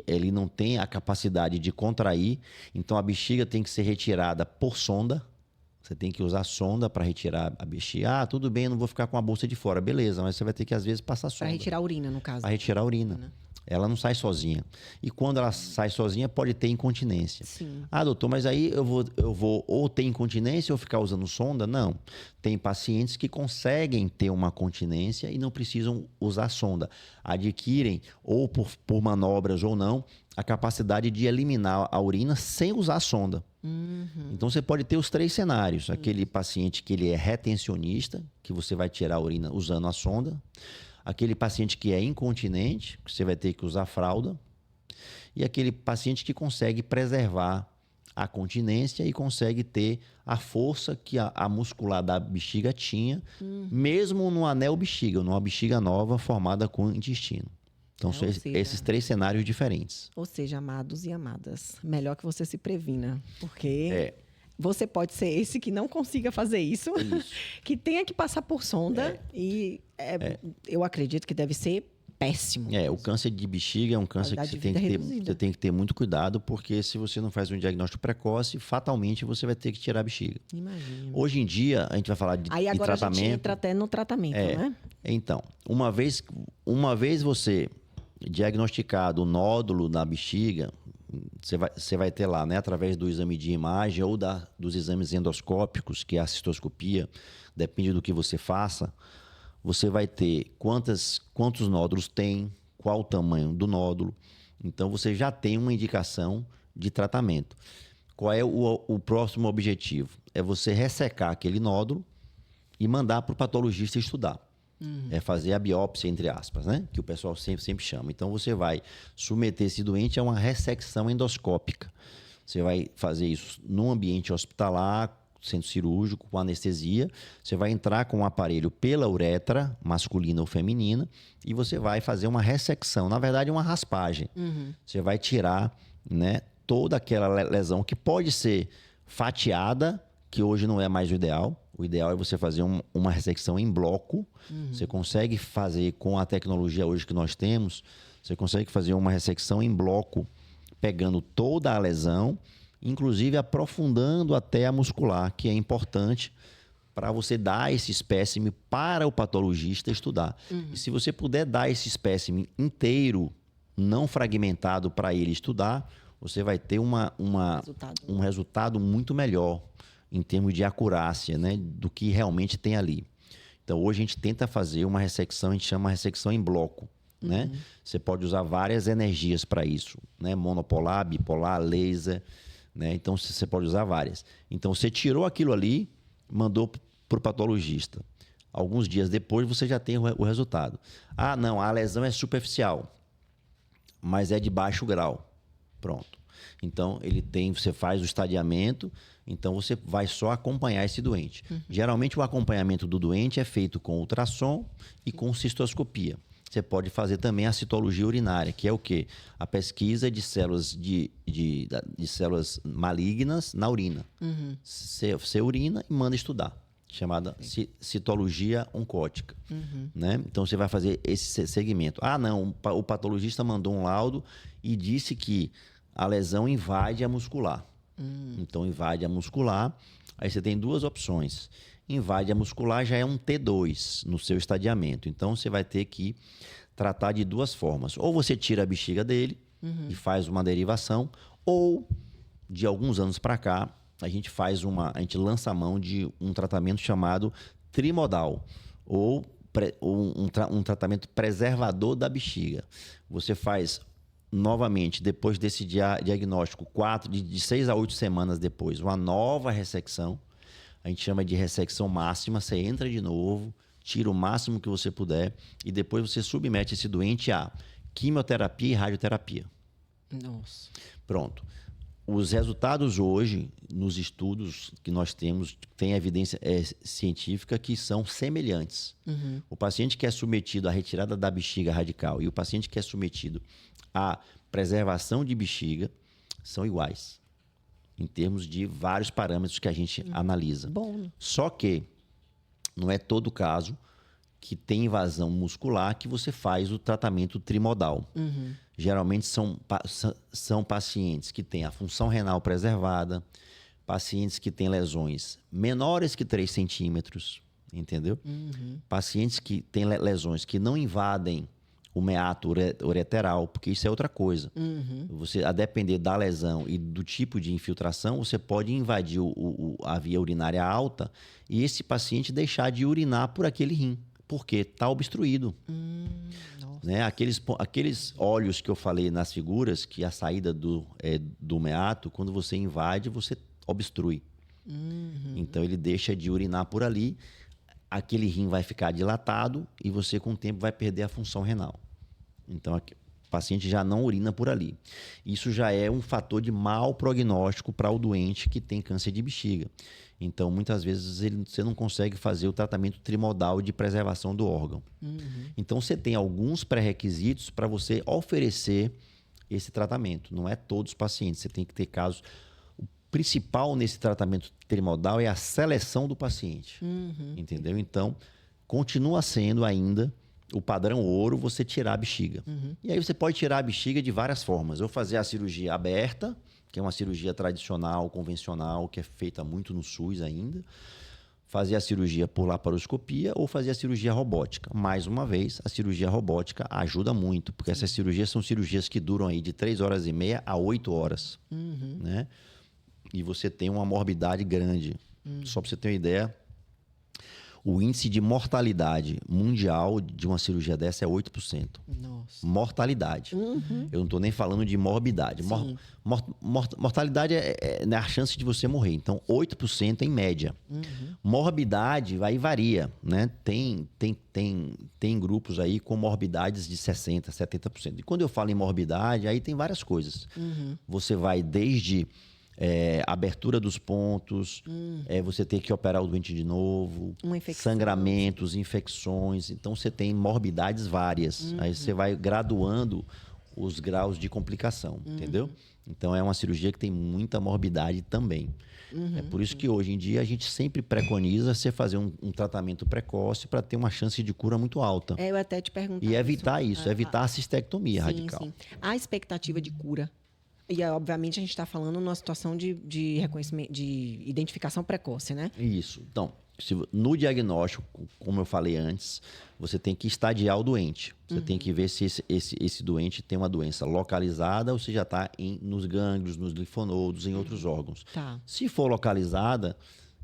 ele não tem a capacidade de contrair, então a bexiga tem que ser retirada por sonda. Você tem que usar sonda para retirar a bexiga. Ah, tudo bem, eu não vou ficar com a bolsa de fora. Beleza, mas você vai ter que, às vezes, passar sonda. Para retirar a urina, no caso. Para retirar a urina. Ela não sai sozinha. E quando ela sai sozinha, pode ter incontinência. Sim. Ah, doutor, mas aí eu vou ou ter incontinência ou ficar usando sonda? Não. Tem pacientes que conseguem ter uma continência e não precisam usar sonda. Adquirem, ou por manobras ou não, a capacidade de eliminar a urina sem usar sonda. Então, você pode ter os 3 cenários. Aquele paciente que ele é retencionista, que você vai tirar a urina usando a sonda. Aquele paciente que é incontinente, que você vai ter que usar fralda. E aquele paciente que consegue preservar a continência e consegue ter a força que a muscular da bexiga tinha, mesmo numa neobexiga, numa bexiga nova formada com intestino. Então, são esses 3 cenários diferentes. Ou seja, amados e amadas, melhor que você se previna, porque você pode ser esse que não consiga fazer isso. Que tenha que passar por sonda eu acredito que deve ser péssimo. O câncer de bexiga é um câncer que você tem que ter muito cuidado, porque se você não faz um diagnóstico precoce, fatalmente você vai ter que tirar a bexiga. Imagina. Hoje em dia, a gente vai falar de tratamento. Aí agora a gente entra até no tratamento, né? Então, uma vez você diagnosticado o nódulo na bexiga, você vai ter lá, né, através do exame de imagem ou dos exames endoscópicos, que é a cistoscopia, depende do que você faça, você vai ter quantos nódulos tem, qual o tamanho do nódulo. Então, você já tem uma indicação de tratamento. Qual é o próximo objetivo? É você ressecar aquele nódulo e mandar para o patologista estudar. É fazer a biópsia, entre aspas, né? Que o pessoal sempre chama. Então, você vai submeter esse doente a uma ressecção endoscópica. Você vai fazer isso num ambiente hospitalar, centro cirúrgico, com anestesia. Você vai entrar com um aparelho pela uretra, masculina ou feminina, e você vai fazer uma ressecção. Na verdade, uma raspagem. Você vai tirar, né, toda aquela lesão que pode ser fatiada, que hoje não é mais o ideal. O ideal é você fazer uma ressecção em bloco. Você consegue fazer, com a tecnologia hoje que nós temos, você consegue fazer uma ressecção em bloco, pegando toda a lesão inclusive aprofundando até a muscular, que é importante para você dar esse espécime para o patologista estudar. E se você puder dar esse espécime inteiro, não fragmentado, para ele estudar, você vai ter um resultado muito melhor em termos de acurácia, né, do que realmente tem ali. Então, hoje a gente tenta fazer uma ressecção, a gente chama ressecção em bloco. Né? Você pode usar várias energias para isso, né? Monopolar, bipolar, laser, né? Então você pode usar várias. Então você tirou aquilo ali, mandou para o patologista. Alguns dias depois você já tem o resultado. Ah, não, a lesão é superficial, mas é de baixo grau. Pronto. Então você faz o estadiamento, então você vai só acompanhar esse doente. Geralmente o acompanhamento do doente é feito com ultrassom e com cistoscopia. Você pode fazer também a citologia urinária, que é o quê? A pesquisa de células, de células malignas na urina. Você urina e manda estudar, chamada citologia oncótica. Né? Então, você vai fazer esse segmento. Ah, não, o patologista mandou um laudo e disse que a lesão invade a muscular. Então, invade a muscular. Aí você tem duas opções. Invade a muscular, já é um T2 no seu estadiamento. Então, você vai ter que tratar de duas formas. Ou você tira a bexiga dele e faz uma derivação, ou, de alguns anos para cá, a gente lança a mão de um tratamento chamado trimodal, ou um tratamento preservador da bexiga. Você faz novamente, depois desse diagnóstico, de 6 a 8 semanas depois, uma nova ressecção. A gente chama de ressecção máxima. Você entra de novo, tira o máximo que você puder e depois você submete esse doente a quimioterapia e radioterapia. Nossa. Pronto. Os resultados hoje, nos estudos que nós temos, tem evidência científica que são semelhantes. O paciente que é submetido à retirada da bexiga radical e o paciente que é submetido à preservação de bexiga são iguais, em termos de vários parâmetros que a gente analisa. Bom. Só que não é todo caso que tem invasão muscular que você faz o tratamento trimodal. Geralmente são pacientes que têm a função renal preservada, pacientes que têm lesões menores que 3 centímetros, entendeu? Pacientes que têm lesões que não invadem o meato ureteral, porque isso é outra coisa. Você, a depender da lesão e do tipo de infiltração, você pode invadir a via urinária alta e esse paciente deixar de urinar por aquele rim, porque está obstruído. Né? Aqueles olhos que eu falei nas figuras, que a saída do meato, quando você invade, você obstrui. Então ele deixa de urinar por ali, aquele rim vai ficar dilatado e você, com o tempo, vai perder a função renal. Então, o paciente já não urina por ali. Isso já é um fator de mau prognóstico para o doente que tem câncer de bexiga. Então, muitas vezes, você não consegue fazer o tratamento trimodal de preservação do órgão. Então, você tem alguns pré-requisitos para você oferecer esse tratamento. Não é todos os pacientes. Você tem que ter casos... principal nesse tratamento trimodal é a seleção do paciente. Entendeu? Então, continua sendo ainda o padrão ouro você tirar a bexiga. E aí você pode tirar a bexiga de várias formas. Ou fazer a cirurgia aberta, que é uma cirurgia tradicional, convencional, que é feita muito no SUS ainda. Fazer a cirurgia por laparoscopia ou fazer a cirurgia robótica. Mais uma vez, a cirurgia robótica ajuda muito, porque essas cirurgias são cirurgias que duram aí de 3 horas e meia a 8 horas. Né? E você tem uma morbidade grande. Só para você ter uma ideia, o índice de mortalidade mundial de uma cirurgia dessa é 8%. Nossa. Mortalidade. Eu não estou nem falando de morbidade. Mortalidade é a chance de você morrer. Então, 8% em média. Morbidade aí varia. Né? Tem grupos aí com morbidades de 60%, 70%. E quando eu falo em morbidade, aí tem várias coisas. Você vai desde... abertura dos pontos, você ter que operar o doente de novo, sangramentos, infecções. Então, você tem morbidades várias. Aí você vai graduando os graus de complicação, entendeu? Então, é uma cirurgia que tem muita morbidade também. É por isso que, hoje em dia, a gente sempre preconiza você fazer um tratamento precoce para ter uma chance de cura muito alta. Eu até te perguntar e evitar isso, evitar a cistectomia radical. Sim. A expectativa de cura E, obviamente, a gente está falando numa situação de reconhecimento, de identificação precoce, né? Isso. Então, no diagnóstico, como eu falei antes, você tem que estadiar o doente. Você tem que ver se esse doente tem uma doença localizada ou se já está nos gânglios, nos linfonodos, em outros órgãos. Tá. Se for localizada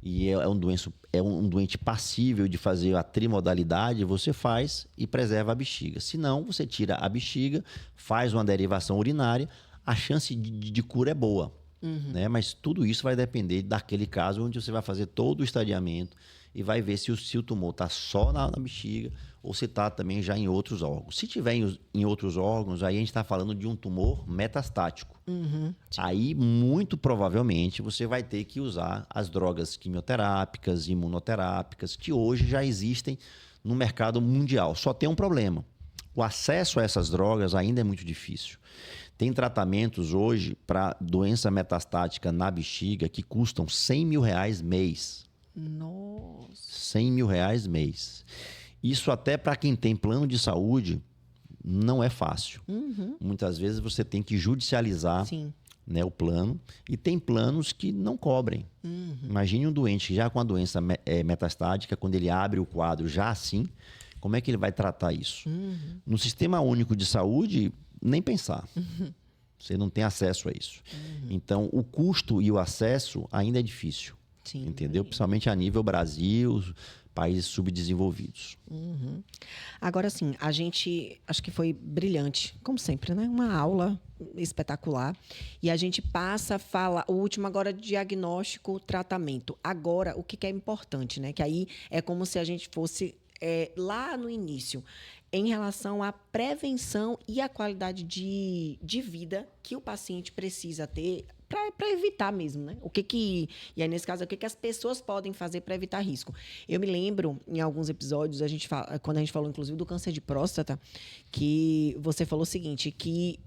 e é um doente passível de fazer a trimodalidade, você faz e preserva a bexiga. Se não, você tira a bexiga, faz uma derivação urinária, a chance de cura é boa. Né? Mas tudo isso vai depender daquele caso onde você vai fazer todo o estadiamento e vai ver se o tumor está só na bexiga ou se está também já em outros órgãos. Se tiver em outros órgãos, aí a gente está falando de um tumor metastático. Aí, muito provavelmente, você vai ter que usar as drogas quimioterápicas, imunoterápicas, que hoje já existem no mercado mundial. Só tem um problema. O acesso a essas drogas ainda é muito difícil. Tem tratamentos hoje para doença metastática na bexiga que custam R$100 mil mês. Nossa. R$100 mil mês. Isso até para quem tem plano de saúde não é fácil. Muitas vezes você tem que judicializar, né, o plano e tem planos que não cobrem. Imagine um doente já com a doença metastática, quando ele abre o quadro já assim, como é que ele vai tratar isso? No Sistema Único de Saúde, nem pensar. Você não tem acesso a isso. Então, o custo e o acesso ainda é difícil. Entendeu? Principalmente a nível Brasil, países subdesenvolvidos. Agora, sim, a gente... Acho que foi brilhante, como sempre, né? Uma aula espetacular. E a gente passa a falar... O último agora, diagnóstico, tratamento. Agora, o que é importante, né? Que aí é como se a gente fosse lá no início, em relação à prevenção e à qualidade de vida que o paciente precisa ter para evitar mesmo, né? E aí, nesse caso, o que as pessoas podem fazer para evitar risco? Eu me lembro, em alguns episódios, quando a gente falou, inclusive, do câncer de próstata, que você falou o seguinte, que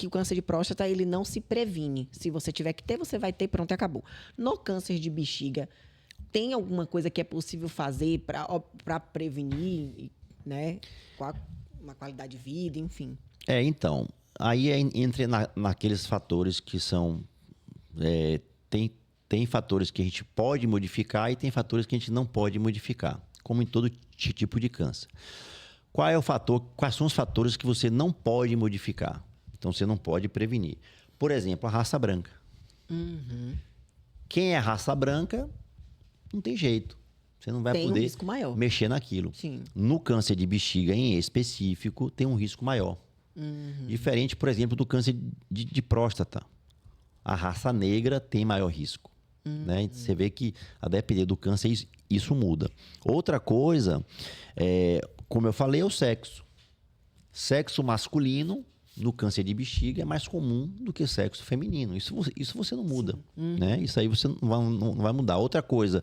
o câncer de próstata, ele não se previne. Se você tiver que ter, você vai ter, pronto, acabou. No câncer de bexiga, tem alguma coisa que é possível fazer para prevenir, né? Uma qualidade de vida, enfim. Então, aí entra naqueles fatores que são... Tem fatores que a gente pode modificar e tem fatores que a gente não pode modificar, como em todo tipo de câncer. Quais são os fatores que você não pode modificar? Então, você não pode prevenir. Por exemplo, a raça branca. Quem é raça branca, não tem jeito. Você não vai tem poder um risco maior. mexer naquilo. Sim. No câncer de bexiga, em específico, tem um risco maior. Diferente, por exemplo, do câncer de próstata. A raça negra tem maior risco. Né? Você vê que, a depender do câncer, isso muda. Outra coisa, como eu falei, é o sexo. Sexo masculino, no câncer de bexiga, é mais comum do que sexo feminino. Isso você não muda. Né? Isso aí você não vai mudar. Outra coisa,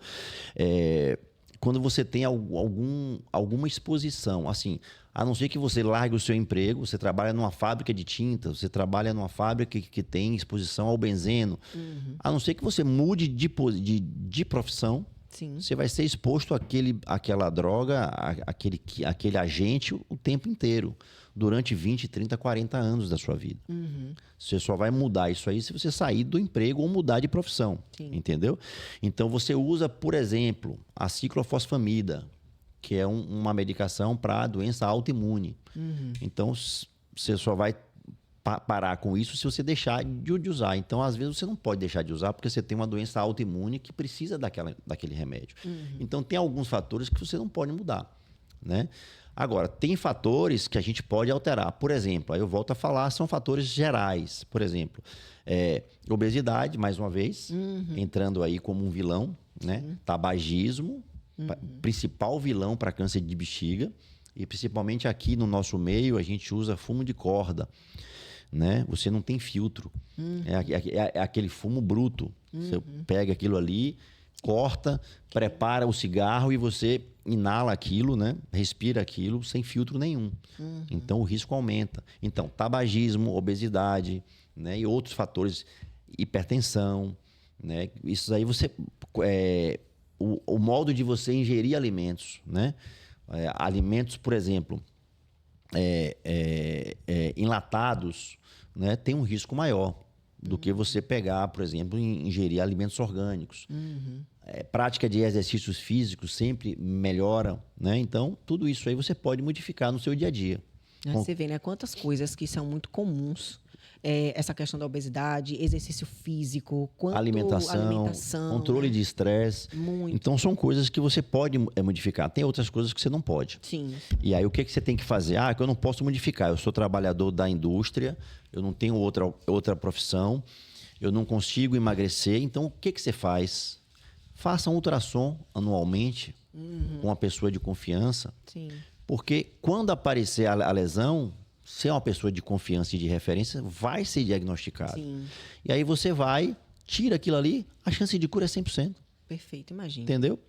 quando você tem alguma exposição, assim, a não ser que você largue o seu emprego, você trabalha numa fábrica de tinta, você trabalha numa fábrica que tem exposição ao benzeno, a não ser que você mude de profissão, você vai ser exposto àquela droga, aquele agente o tempo inteiro, durante 20, 30, 40 anos da sua vida. Você só vai mudar isso aí se você sair do emprego ou mudar de profissão. Entendeu? Então, você usa, por exemplo, a ciclofosfamida, que é uma medicação para doença autoimune. Então, você só vai parar com isso se você deixar de usar. Então, às vezes, você não pode deixar de usar porque você tem uma doença autoimune que precisa daquele remédio. Então, tem alguns fatores que você não pode mudar, né? Agora, tem fatores que a gente pode alterar. Por exemplo, aí eu volto a falar, são fatores gerais. Por exemplo, obesidade, mais uma vez, entrando aí como um vilão, né? Tabagismo, principal vilão para câncer de bexiga. E principalmente aqui no nosso meio, a gente usa fumo de corda. Né? Você não tem filtro. É aquele fumo bruto. Você pega aquilo ali, corta, prepara o cigarro e você inala aquilo, né? Respira aquilo sem filtro nenhum. Então, o risco aumenta. Então, tabagismo, obesidade, né? E outros fatores, hipertensão, né? Isso aí o modo de você ingerir alimentos, né? Alimentos, por exemplo, enlatados, né? Tem um risco maior. do que você pegar, por exemplo, ingerir alimentos orgânicos. Prática de exercícios físicos sempre melhora, né? Então, tudo isso aí você pode modificar no seu dia a dia. Você vê, né? Quantas coisas que são muito comuns. Essa questão da obesidade, exercício físico, alimentação, controle né? de estresse. Muito. Então, são coisas que você pode modificar. Tem outras coisas que você não pode. Sim. E aí, o que você tem que fazer? Que eu não posso modificar. Eu sou trabalhador da indústria, eu não tenho outra profissão, eu não consigo emagrecer. Então, o que você faz? Faça um ultrassom anualmente com uma pessoa de confiança. Sim. Porque quando aparecer a lesão, se é uma pessoa de confiança e de referência, vai ser diagnosticado. Sim. E aí você vai, tira aquilo ali, a chance de cura é 100%. Perfeito, imagina. Entendeu?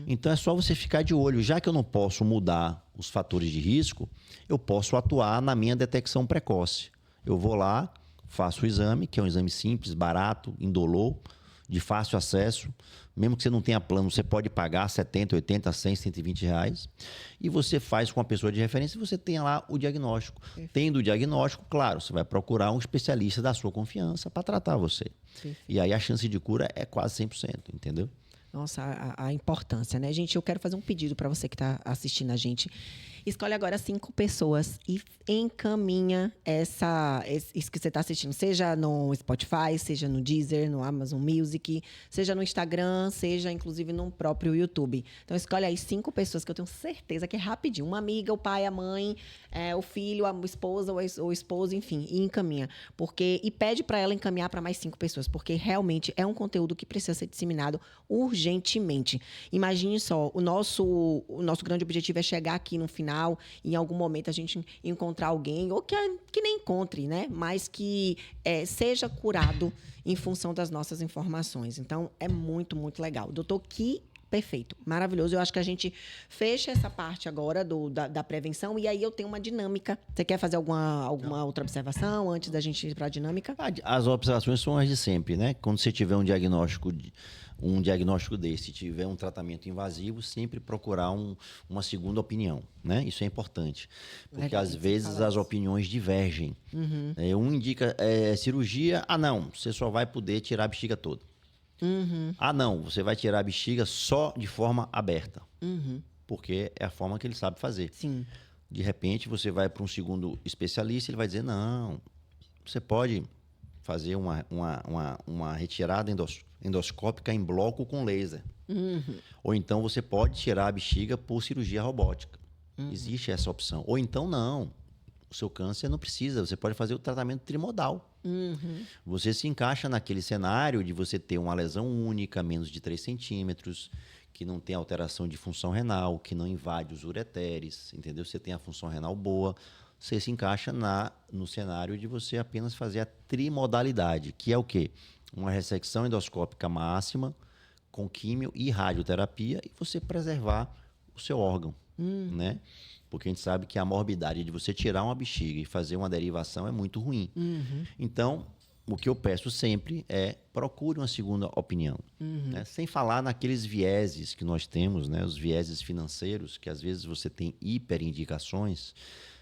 Então é só você ficar de olho. Já que eu não posso mudar os fatores de risco, eu posso atuar na minha detecção precoce. Eu vou lá, faço o exame, que é um exame simples, barato, indolor, de fácil acesso. Mesmo que você não tenha plano, você pode pagar 70, 80, 100, 120 reais. E você faz com a pessoa de referência e você tem lá o diagnóstico. Perfeito. Tendo o diagnóstico, claro, você vai procurar um especialista da sua confiança para tratar você. Perfeito. E aí a chance de cura é quase 100%, entendeu? Nossa, a importância, né? Gente, eu quero fazer um pedido para você que está assistindo a gente. Escolhe agora 5 pessoas e encaminha isso que você está assistindo. Seja no Spotify, seja no Deezer, no Amazon Music, seja no Instagram, seja inclusive no próprio YouTube. Então, escolhe aí 5 pessoas que eu tenho certeza que é rapidinho. Uma amiga, o pai, a mãe, o filho, a esposa ou o esposo, enfim, e encaminha. E pede para ela encaminhar para mais 5 pessoas, porque realmente é um conteúdo que precisa ser disseminado urgentemente. Imagine só, o nosso grande objetivo é chegar aqui no final, em algum momento a gente encontrar alguém, ou que nem encontre, né? Mas que seja curado em função das nossas informações. Então, é muito, muito legal. Doutor, que perfeito, maravilhoso. Eu acho que a gente fecha essa parte agora da prevenção e aí eu tenho uma dinâmica. Você quer fazer alguma outra observação antes da gente ir para a dinâmica? As observações são as de sempre, né? Quando você tiver um diagnóstico desse, tiver um tratamento invasivo, sempre procurar uma segunda opinião, né? Isso é importante, porque às vezes as opiniões divergem. Um indica cirurgia, não, você só vai poder tirar a bexiga toda. Não, você vai tirar a bexiga só de forma aberta, porque é a forma que ele sabe fazer. Sim. De repente, você vai para um segundo especialista, ele vai dizer, não, você pode fazer uma retirada endoscópica em bloco com laser. Ou então você pode tirar a bexiga por cirurgia robótica. Existe essa opção. Ou então não, o seu câncer não precisa, você pode fazer o tratamento trimodal. Você se encaixa naquele cenário de você ter uma lesão única, menos de 3 centímetros, que não tem alteração de função renal, que não invade os ureteres, entendeu? Você tem a função renal boa. Você se encaixa no cenário de você apenas fazer a trimodalidade, que é o quê? Uma ressecção endoscópica máxima, com químio e radioterapia, e você preservar o seu órgão, né? Porque a gente sabe que a morbidade de você tirar uma bexiga e fazer uma derivação é muito ruim. Então, o que eu peço sempre é procure uma segunda opinião. Né? Sem falar naqueles vieses que nós temos, né? Os vieses financeiros, que às vezes você tem hiperindicações,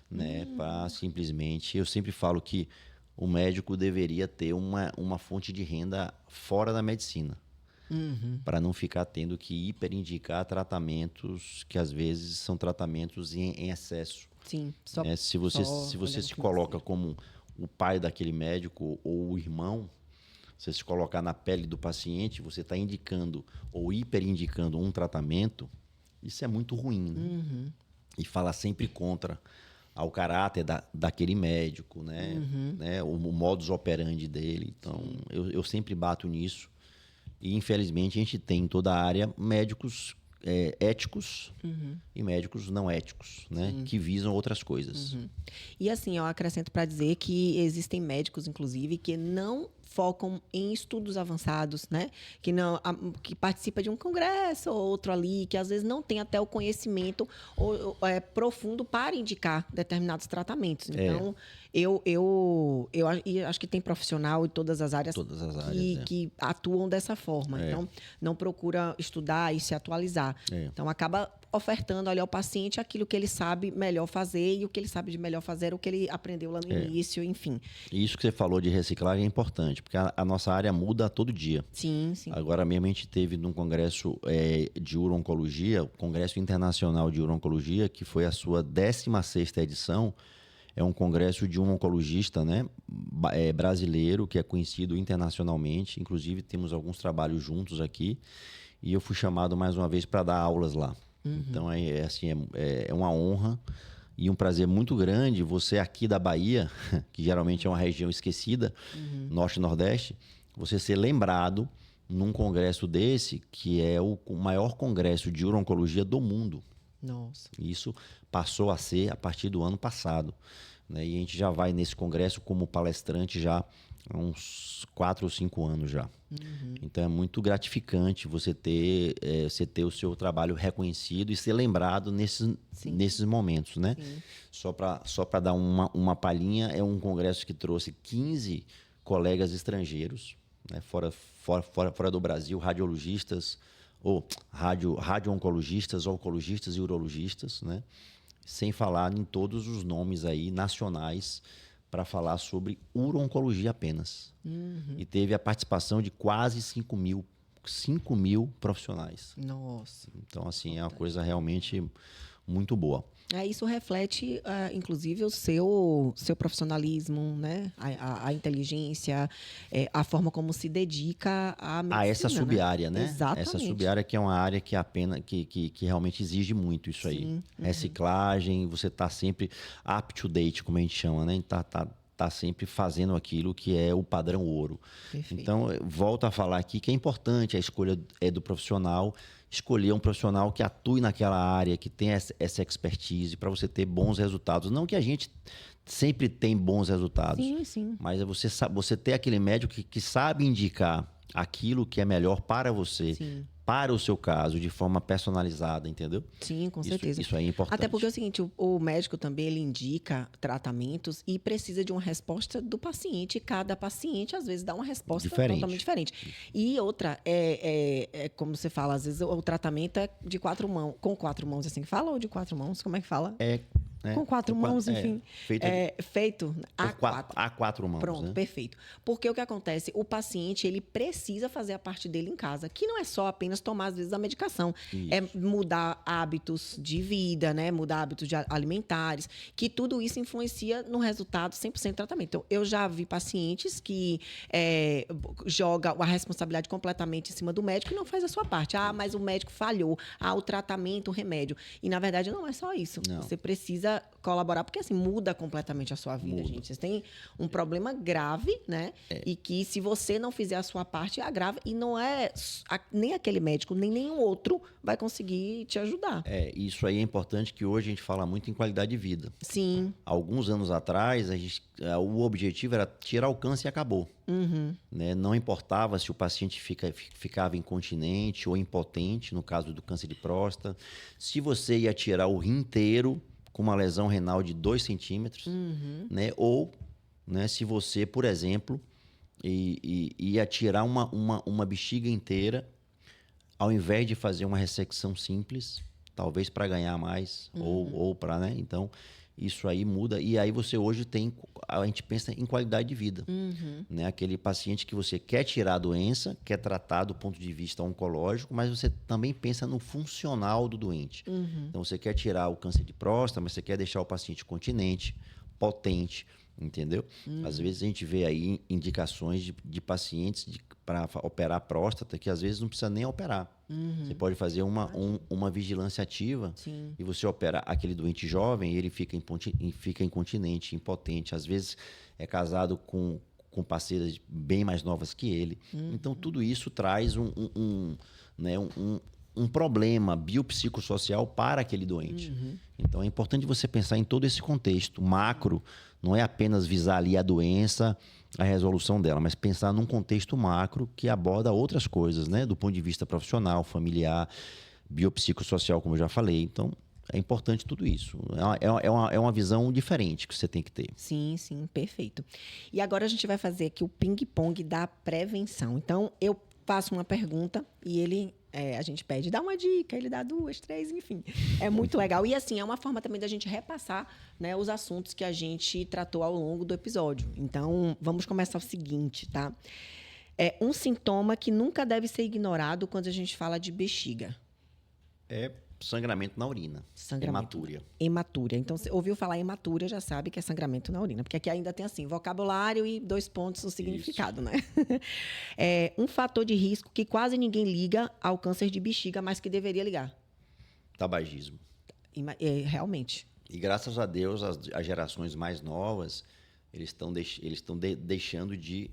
né? Para simplesmente... Eu sempre falo que o médico deveria ter uma fonte de renda fora da medicina. Para não ficar tendo que hiperindicar tratamentos que às vezes são tratamentos em excesso. Sim, se você se coloca como o pai daquele médico ou o irmão, você se colocar na pele do paciente, você está indicando ou hiperindicando um tratamento, isso é muito ruim. Né? E fala sempre contra ao caráter daquele médico, né? O modus operandi dele. Então, eu sempre bato nisso. E, infelizmente, a gente tem em toda a área médicos éticos e médicos não éticos, né? Que visam outras coisas. E assim, eu acrescento para dizer que existem médicos, inclusive, que não focam em estudos avançados, né? Que participa de um congresso ou outro ali, que às vezes não tem até o conhecimento profundo para indicar determinados tratamentos. Então, eu acho que tem profissional em todas as áreas, que atuam dessa forma. Então, não procura estudar e se atualizar. Então, acaba ofertando ali ao paciente aquilo que ele sabe melhor fazer, e o que ele sabe de melhor fazer era o que ele aprendeu lá no início, enfim. E isso que você falou de reciclagem é importante, porque a nossa área muda a todo dia. Sim, sim. Agora mesmo a gente teve num congresso de uro-oncologia, o Congresso Internacional de Uro-Oncologia, que foi a sua 16ª edição. É um congresso de um oncologista, né, brasileiro, que é conhecido internacionalmente. Inclusive, temos alguns trabalhos juntos aqui. E eu fui chamado mais uma vez para dar aulas lá. Então, é uma honra e um prazer muito grande você aqui da Bahia, que geralmente é uma região esquecida, Norte e Nordeste, você ser lembrado num congresso desse, que é o maior congresso de uro-oncologia do mundo. Nossa. Isso passou a ser a partir do ano passado, né? E a gente já vai nesse congresso como palestrante já há uns 4 ou 5 anos já. Então é muito gratificante você ter o seu trabalho reconhecido e ser lembrado nesses momentos, né? Só para dar uma palhinha, é um congresso que trouxe 15 colegas estrangeiros, né? Fora do Brasil, radiologistas, ou radio-oncologistas, oncologistas e urologistas, né? Sem falar em todos os nomes aí nacionais para falar sobre uro-oncologia apenas. E teve a participação de quase 5 mil profissionais. Nossa. Então, assim, é uma coisa realmente muito boa. Isso reflete, inclusive, o seu profissionalismo, né? A inteligência, a forma como se dedica à medicina. A essa sub-área, né? Exatamente. Essa sub-área que é uma área que realmente exige muito isso aí. Reciclagem, você está sempre up to date, como a gente chama, né? Tá sempre fazendo aquilo que é o padrão ouro. Perfeito. Então, volto a falar aqui que é importante a escolha do profissional, escolher um profissional que atue naquela área, que tenha essa expertise para você ter bons resultados. Não que a gente sempre tem bons resultados, sim. mas é você ter aquele médico que sabe indicar aquilo que é melhor para você, para o seu caso, de forma personalizada, entendeu? Sim, com certeza. Isso aí é importante. Até porque é o seguinte, o médico também ele indica tratamentos e precisa de uma resposta do paciente. Cada paciente, às vezes, dá uma resposta totalmente diferente. E outra, como você fala, às vezes o tratamento é de 4 mãos, com 4 mãos, assim que fala, ou de 4 mãos, como é que fala? Com 4 mãos, enfim. Feito a 4. A 4 mãos. Pronto, né? Perfeito. Porque o que acontece? O paciente, ele precisa fazer a parte dele em casa, que não é só apenas tomar, às vezes, a medicação. Isso. É mudar hábitos de vida, né? Mudar hábitos alimentares, que tudo isso influencia no resultado 100% do tratamento. Então, eu já vi pacientes que jogam a responsabilidade completamente em cima do médico e não faz a sua parte. Mas o médico falhou. O tratamento, o remédio. E, na verdade, não é só isso. Não. Você precisa colaborar, porque assim, muda completamente a sua vida, gente. Vocês têm um problema grave, né? E que se você não fizer a sua parte, agrava. E não é nem aquele médico, nem nenhum outro vai conseguir te ajudar. Isso aí é importante, que hoje a gente fala muito em qualidade de vida. Sim. Alguns anos atrás, o objetivo era tirar o câncer e acabou. Né? Não importava se o paciente ficava incontinente ou impotente, no caso do câncer de próstata. Se você ia tirar o rim inteiro com uma lesão renal de 2 centímetros, né? Ou, né, se você, por exemplo, ia tirar uma bexiga inteira, ao invés de fazer uma ressecção simples, talvez para ganhar mais, ou para, né? Então, isso aí muda. E aí você hoje a gente pensa em qualidade de vida. Né? Aquele paciente que você quer tirar a doença, quer tratar do ponto de vista oncológico, mas você também pensa no funcional do doente. Então, você quer tirar o câncer de próstata, mas você quer deixar o paciente continente, potente, entendeu? Às vezes a gente vê aí indicações de pacientes para operar a próstata, que às vezes não precisa nem operar. Você pode fazer uma vigilância ativa. Sim. E você opera aquele doente jovem, ele fica incontinente, impotente. Às vezes é casado com parceiras bem mais novas que ele. Então, tudo isso traz um problema biopsicossocial para aquele doente. Então, é importante você pensar em todo esse contexto macro. Não é apenas visar ali a doença, a resolução dela, mas pensar num contexto macro que aborda outras coisas, né? Do ponto de vista profissional, familiar, biopsicossocial, como eu já falei. Então, é importante tudo isso. É uma visão diferente que você tem que ter. Sim, perfeito. E agora a gente vai fazer aqui o ping-pong da prevenção. Então, eu faço uma pergunta e ele A gente pede, dá uma dica, ele dá 2, 3, enfim. É muito legal. E, assim, é uma forma também da gente repassar, né, os assuntos que a gente tratou ao longo do episódio. Então, vamos começar o seguinte, tá? É um sintoma que nunca deve ser ignorado quando a gente fala de bexiga. É sangramento na urina. Hematúria. Hematúria. Então, você ouviu falar em hematúria, já sabe que é sangramento na urina. Porque aqui ainda tem, assim, vocabulário e 2 pontos no significado, né? É um fator de risco que quase ninguém liga ao câncer de bexiga, mas que deveria ligar. Tabagismo. Realmente. E graças a Deus, as gerações mais novas, eles estão deixando de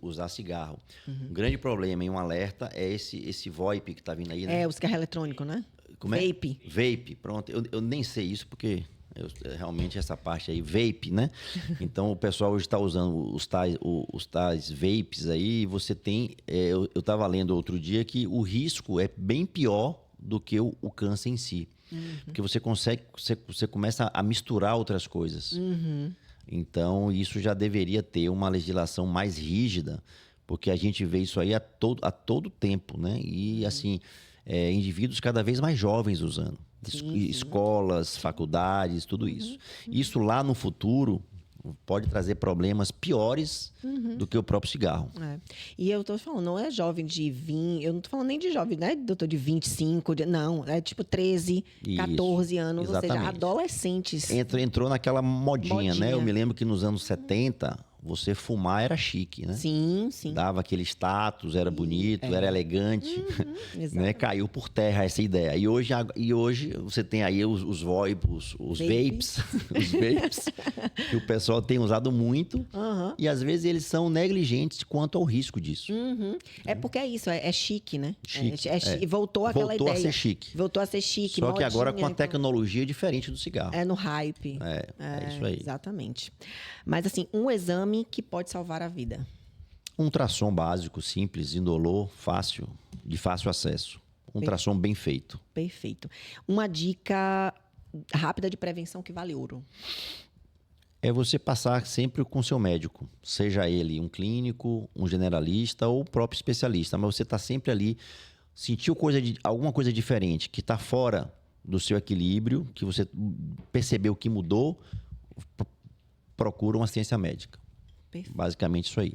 usar cigarro. Um grande problema e um alerta é esse VoIP que está vindo aí, né? É, o cigarro eletrônico, né? Como é? Vape. Vape, pronto. Eu nem sei isso porque realmente essa parte aí, vape, né? Então o pessoal hoje está usando os tais vapes aí. E você tem... eu estava lendo outro dia que o risco é bem pior do que o câncer em si. Porque você começa a misturar outras coisas. Então, isso já deveria ter uma legislação mais rígida, porque a gente vê isso aí a todo tempo, né? E, assim, indivíduos cada vez mais jovens usando. Escolas, faculdades, tudo isso. Isso lá no futuro pode trazer problemas piores do que o próprio cigarro. E eu tô falando, não é jovem de 20, eu não tô falando nem de jovem, né, doutor, de 25, não, é tipo 13, 14 anos, exatamente. Ou seja, adolescentes. Entrou naquela modinha, né? Eu me lembro que nos anos 70, você fumar era chique, né? Sim. Dava aquele status, era bonito, era elegante. Né? Caiu por terra essa ideia. E hoje você tem aí os VoIPs, os vapes, os vapes, que o pessoal tem usado muito. E às vezes eles são negligentes quanto ao risco disso. É porque é isso, é chique, né? Chique, Voltou aquela ideia. Voltou a ser chique. Voltou a ser chique, Só que agora modinha, com a tecnologia diferente do cigarro. É no hype. É isso aí. Exatamente. Mas, assim, um exame que pode salvar a vida. Um ultrassom básico, simples, indolor, fácil, de fácil acesso. Um ultrassom bem feito. Perfeito. Uma dica rápida de prevenção que vale ouro. É você passar sempre com seu médico, seja ele um clínico, um generalista ou o próprio especialista, mas você está sempre ali, sentiu alguma coisa diferente, que está fora do seu equilíbrio, que você percebeu que mudou, procura uma assistência médica. Perfeito. Basicamente isso aí.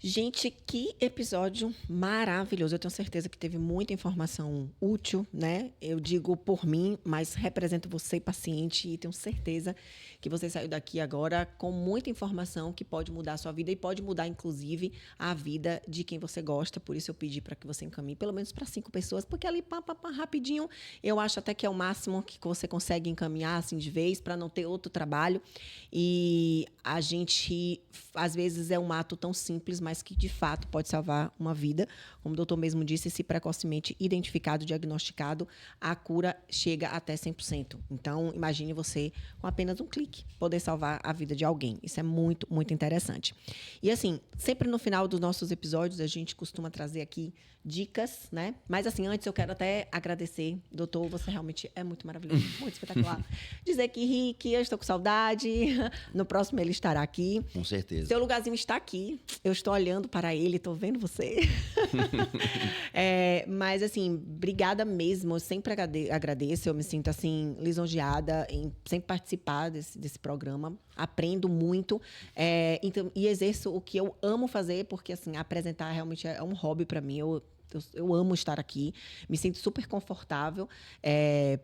Gente, que episódio maravilhoso. Eu tenho certeza que teve muita informação útil, né? Eu digo por mim, mas represento você, paciente, e tenho certeza que você saiu daqui agora com muita informação que pode mudar a sua vida e pode mudar, inclusive, a vida de quem você gosta. Por isso eu pedi para que você encaminhe pelo menos para 5 pessoas, porque ali, rapidinho, eu acho até que é o máximo que você consegue encaminhar, assim, de vez, para não ter outro trabalho. E a gente, às vezes, é um ato tão simples, mas que, de fato, pode salvar uma vida. Como o doutor mesmo disse, se precocemente identificado, diagnosticado, a cura chega até 100%. Então, imagine você, com apenas um clique, poder salvar a vida de alguém. Isso é muito, muito interessante. E, assim, sempre no final dos nossos episódios, a gente costuma trazer aqui dicas, né? Mas, assim, antes eu quero até agradecer. Doutor, você realmente é muito maravilhoso, muito espetacular. Dizer que Rick, eu estou com saudade. No próximo ele estará aqui. Com certeza. Seu lugarzinho está aqui. Eu estou olhando para ele, estou vendo você. Mas, assim, obrigada mesmo. Eu sempre agradeço. Eu me sinto, assim, lisonjeada em sempre participar desse programa. Aprendo muito. Então, e exerço o que eu amo fazer, porque, assim, apresentar realmente é um hobby para mim. Eu amo estar aqui, me sinto super confortável,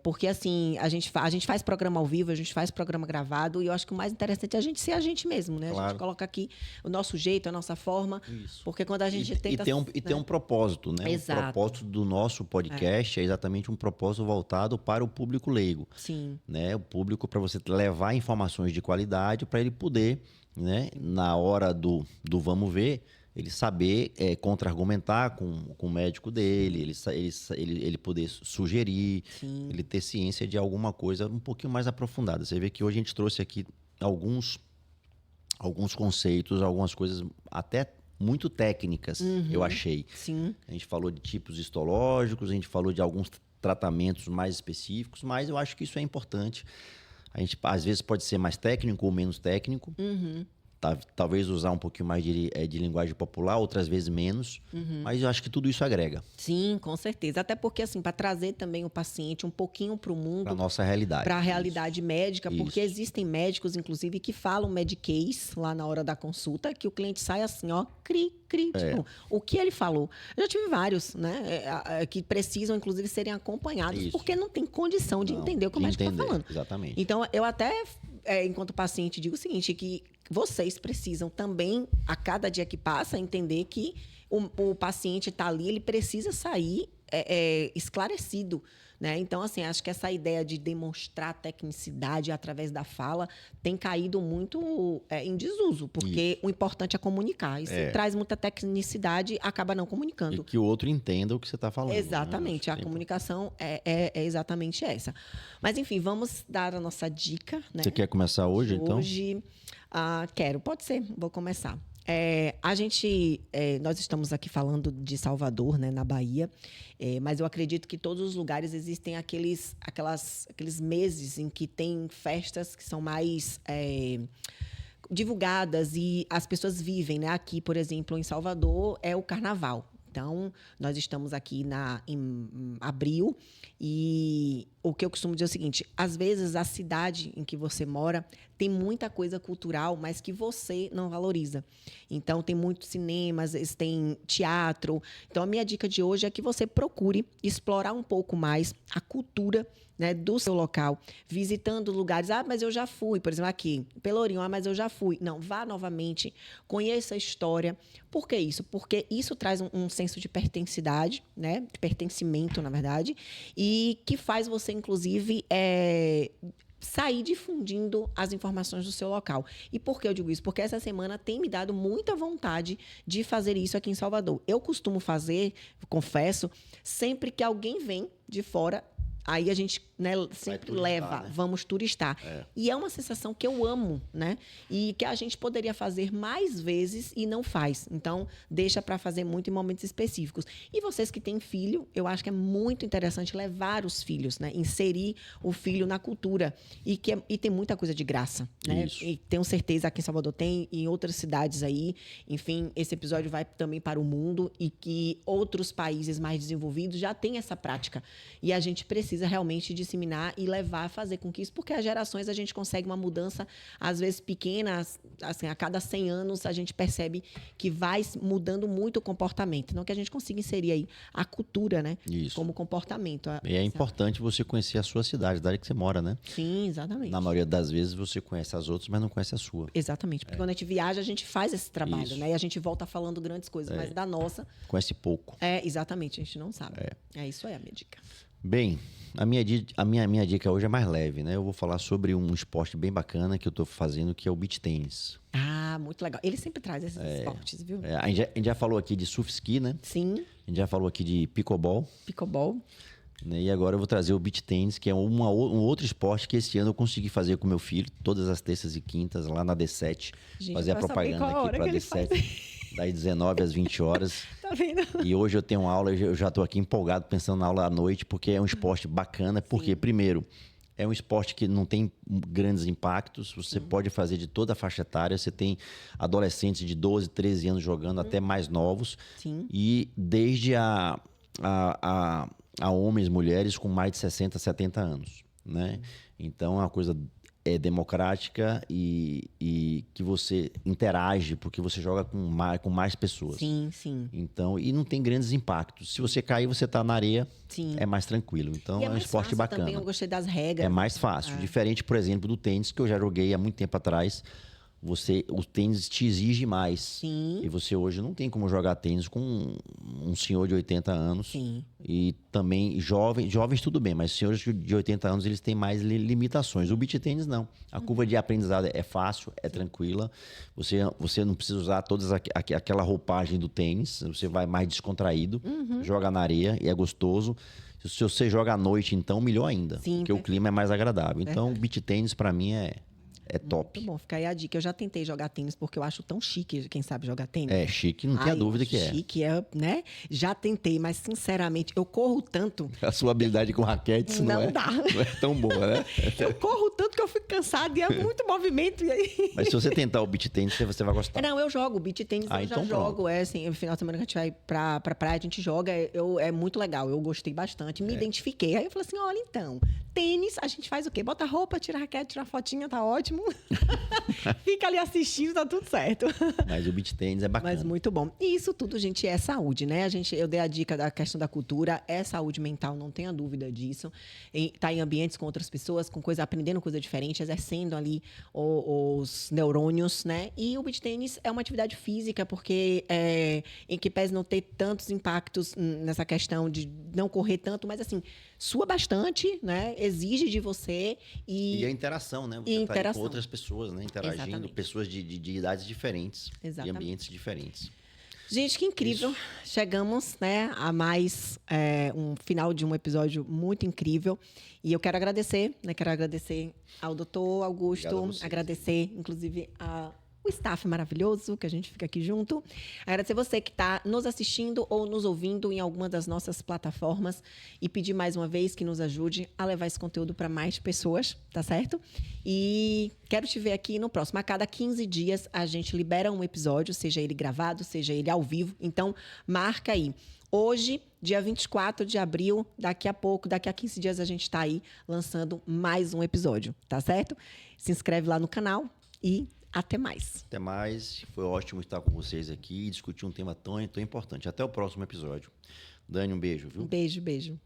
porque, assim, a gente faz programa ao vivo, a gente faz programa gravado, e eu acho que o mais interessante é a gente ser a gente mesmo, né? Claro. A gente coloca aqui o nosso jeito, a nossa forma, isso. Porque quando a gente tenta... Tem um propósito, né? Exato. O propósito do nosso podcast é exatamente um propósito voltado para o público leigo. Sim. Né? O público, para você levar informações de qualidade, para ele poder, né, na hora do vamos ver, ele saber contra-argumentar com o médico dele, ele poder sugerir, Sim. ele ter ciência de alguma coisa um pouquinho mais aprofundada. Você vê que hoje a gente trouxe aqui alguns conceitos, algumas coisas até muito técnicas, eu achei. Sim. A gente falou de tipos histológicos, a gente falou de alguns tratamentos mais específicos, mas eu acho que isso é importante. A gente, às vezes, pode ser mais técnico ou menos técnico, talvez usar um pouquinho mais de linguagem popular, outras vezes menos, mas eu acho que tudo isso agrega. Sim, com certeza. Até porque, assim, para trazer também o paciente um pouquinho para o mundo. Para a nossa realidade. Para a realidade médica, porque Isso. existem médicos, inclusive, que falam mediquês lá na hora da consulta, que o cliente sai assim, ó, cri, cri. Tipo, o que ele falou? Eu já tive vários, né, que precisam, inclusive, serem acompanhados, Isso. porque não tem condição de entender o que o médico está falando. Exatamente. Então, eu até, enquanto paciente, digo o seguinte, que vocês precisam também, a cada dia que passa, entender que o paciente está ali, ele precisa sair esclarecido, né? Então, assim, acho que essa ideia de demonstrar tecnicidade através da fala tem caído muito em desuso, porque o importante é comunicar. E se traz muita tecnicidade, acaba não comunicando. E que o outro entenda o que você está falando. Exatamente, né? a comunicação é exatamente essa. Mas, enfim, vamos dar a nossa dica, né? Você quer começar hoje, então? Hoje, quero. Pode ser, vou começar. Nós estamos aqui falando de Salvador, né, na Bahia, mas eu acredito que todos os lugares existem aqueles meses em que tem festas que são mais divulgadas e as pessoas vivem, né? Aqui, por exemplo, em Salvador, é o Carnaval. Então, nós estamos aqui em abril e o que eu costumo dizer é o seguinte, às vezes a cidade em que você mora tem muita coisa cultural, mas que você não valoriza. Então, tem muitos cinemas, tem teatro. Então, a minha dica de hoje é que você procure explorar um pouco mais a cultura, né, do seu local, visitando lugares. Mas eu já fui, por exemplo, aqui, Pelourinho, mas eu já fui. Não, vá novamente, conheça a história. Por que isso? Porque isso traz um senso de pertencidade, né, de pertencimento, na verdade, e que faz você, inclusive, sair difundindo as informações do seu local. E por que eu digo isso? Porque essa semana tem me dado muita vontade de fazer isso aqui em Salvador. Eu costumo fazer, confesso, sempre que alguém vem de fora, aí a gente, né, sempre turistar, leva, né? vamos turistar. E é uma sensação que eu amo, né? E que a gente poderia fazer mais vezes e não faz. Então, deixa para fazer muito em momentos específicos. E vocês que têm filho, eu acho que é muito interessante levar os filhos, né? Inserir o filho na cultura. E tem muita coisa de graça, né? Isso. E tenho certeza aqui em Salvador tem, em outras cidades aí. Enfim, esse episódio vai também para o mundo e que outros países mais desenvolvidos já têm essa prática. E a gente precisa realmente disseminar e levar a fazer com que isso, porque as gerações a gente consegue uma mudança, às vezes pequena, assim, a cada 100 anos a gente percebe que vai mudando muito o comportamento. Então, que a gente consiga inserir aí a cultura, né? Isso. Como comportamento. E é importante você conhecer a sua cidade, a cidade que você mora, né? Sim, exatamente. Na maioria das vezes você conhece as outras, mas não conhece a sua. Exatamente, porque quando a gente viaja, a gente faz esse trabalho, Isso. né? E a gente volta falando grandes coisas, mas da nossa... Conhece pouco. Exatamente, a gente não sabe. Isso aí a minha dica. Bem, a minha dica hoje é mais leve, né? Eu vou falar sobre um esporte bem bacana que eu tô fazendo, que é o beach tennis. Muito legal. Ele sempre traz esses esportes, viu? A gente já falou aqui de surf ski, né? Sim, A gente já falou aqui de pickleball, pickleball. né? E agora eu vou trazer o beach tennis, que é um outro esporte que esse ano eu consegui fazer com meu filho, todas as terças e quintas, lá na D7. Gente, fazer a eu quero saber propaganda qual a aqui hora pra que ele D7. Das 19 às 20 horas. Tá vendo? E hoje eu tenho aula, eu já estou aqui empolgado pensando na aula à noite, porque é um esporte bacana. Porque, primeiro, é um esporte que não tem grandes impactos. Você pode fazer de toda a faixa etária. Você tem adolescentes de 12, 13 anos jogando, até mais novos. Sim. E desde a homens, mulheres com mais de 60, 70 anos, né? Então, é uma coisa democrática e que você interage, porque você joga com mais pessoas. Sim, sim. Então, e não tem grandes impactos. Se você cair, você tá na areia, Sim. é mais tranquilo. Então, E é um mais esporte fácil bacana. Também, eu gostei das regras. É mais fácil. Diferente, por exemplo, do tênis, que eu já joguei há muito tempo atrás. O tênis te exige mais. Sim. E você hoje não tem como jogar tênis com um senhor de 80 anos. Sim. E também jovens tudo bem, mas senhores de 80 anos eles têm mais limitações. O beach tênis não. A curva de aprendizado é fácil, é tranquila. Você não precisa usar toda aquela roupagem do tênis. Você vai mais descontraído, joga na areia e é gostoso. Se você joga à noite, então, melhor ainda. Sim, porque o clima é mais agradável. Então, o beach tênis para mim é top. Muito bom, fica aí a dica. Eu já tentei jogar tênis porque eu acho tão chique, quem sabe jogar tênis. É chique, não tenha dúvida que é. Chique, né? Já tentei, mas sinceramente, eu corro tanto. A sua habilidade com raquetes não Não dá. não é tão boa, né? Eu corro tanto que eu fico cansada e é muito movimento. E aí... Mas se você tentar o beach tênis, você vai gostar. Não, eu jogo. Beach tênis eu então já jogo. Assim, no final de semana que a gente vai pra praia, a gente joga. É muito legal. Eu gostei bastante. Me identifiquei. Aí eu falei assim, olha, então, tênis, a gente faz o quê? Bota roupa, tira a raquete, tira a fotinha, tá ótimo. Fica ali assistindo, tá tudo certo. Mas o beach tênis é bacana. Mas muito bom. E isso tudo, gente, é saúde, né? Eu dei a dica da questão da cultura, é saúde mental, não tenha dúvida disso. Tá em ambientes com outras pessoas, aprendendo coisa diferente, exercendo ali os neurônios, né? E o beach tênis é uma atividade física, porque em que pese não ter tantos impactos nessa questão de não correr tanto, mas assim, sua bastante, né? Exige de você e a interação, né? Você tá aí com outras pessoas, né? Interagindo, exatamente. Pessoas de idades diferentes, exatamente. E ambientes diferentes. Gente, que incrível. Isso. Chegamos, né, a mais um final de um episódio muito incrível. E eu quero agradecer, né? Quero agradecer ao doutor Augusto, agradecer, inclusive, o staff maravilhoso, que a gente fica aqui junto. Agradecer você que está nos assistindo ou nos ouvindo em alguma das nossas plataformas e pedir mais uma vez que nos ajude a levar esse conteúdo para mais pessoas, tá certo? E quero te ver aqui no próximo. A cada 15 dias a gente libera um episódio, seja ele gravado, seja ele ao vivo. Então, marca aí. Hoje, dia 24 de abril, daqui a 15 dias a gente está aí lançando mais um episódio, tá certo? Se inscreve lá no canal e até mais. Até mais. Foi ótimo estar com vocês aqui e discutir um tema tão importante. Até o próximo episódio. Dani, um beijo, viu? Um beijo.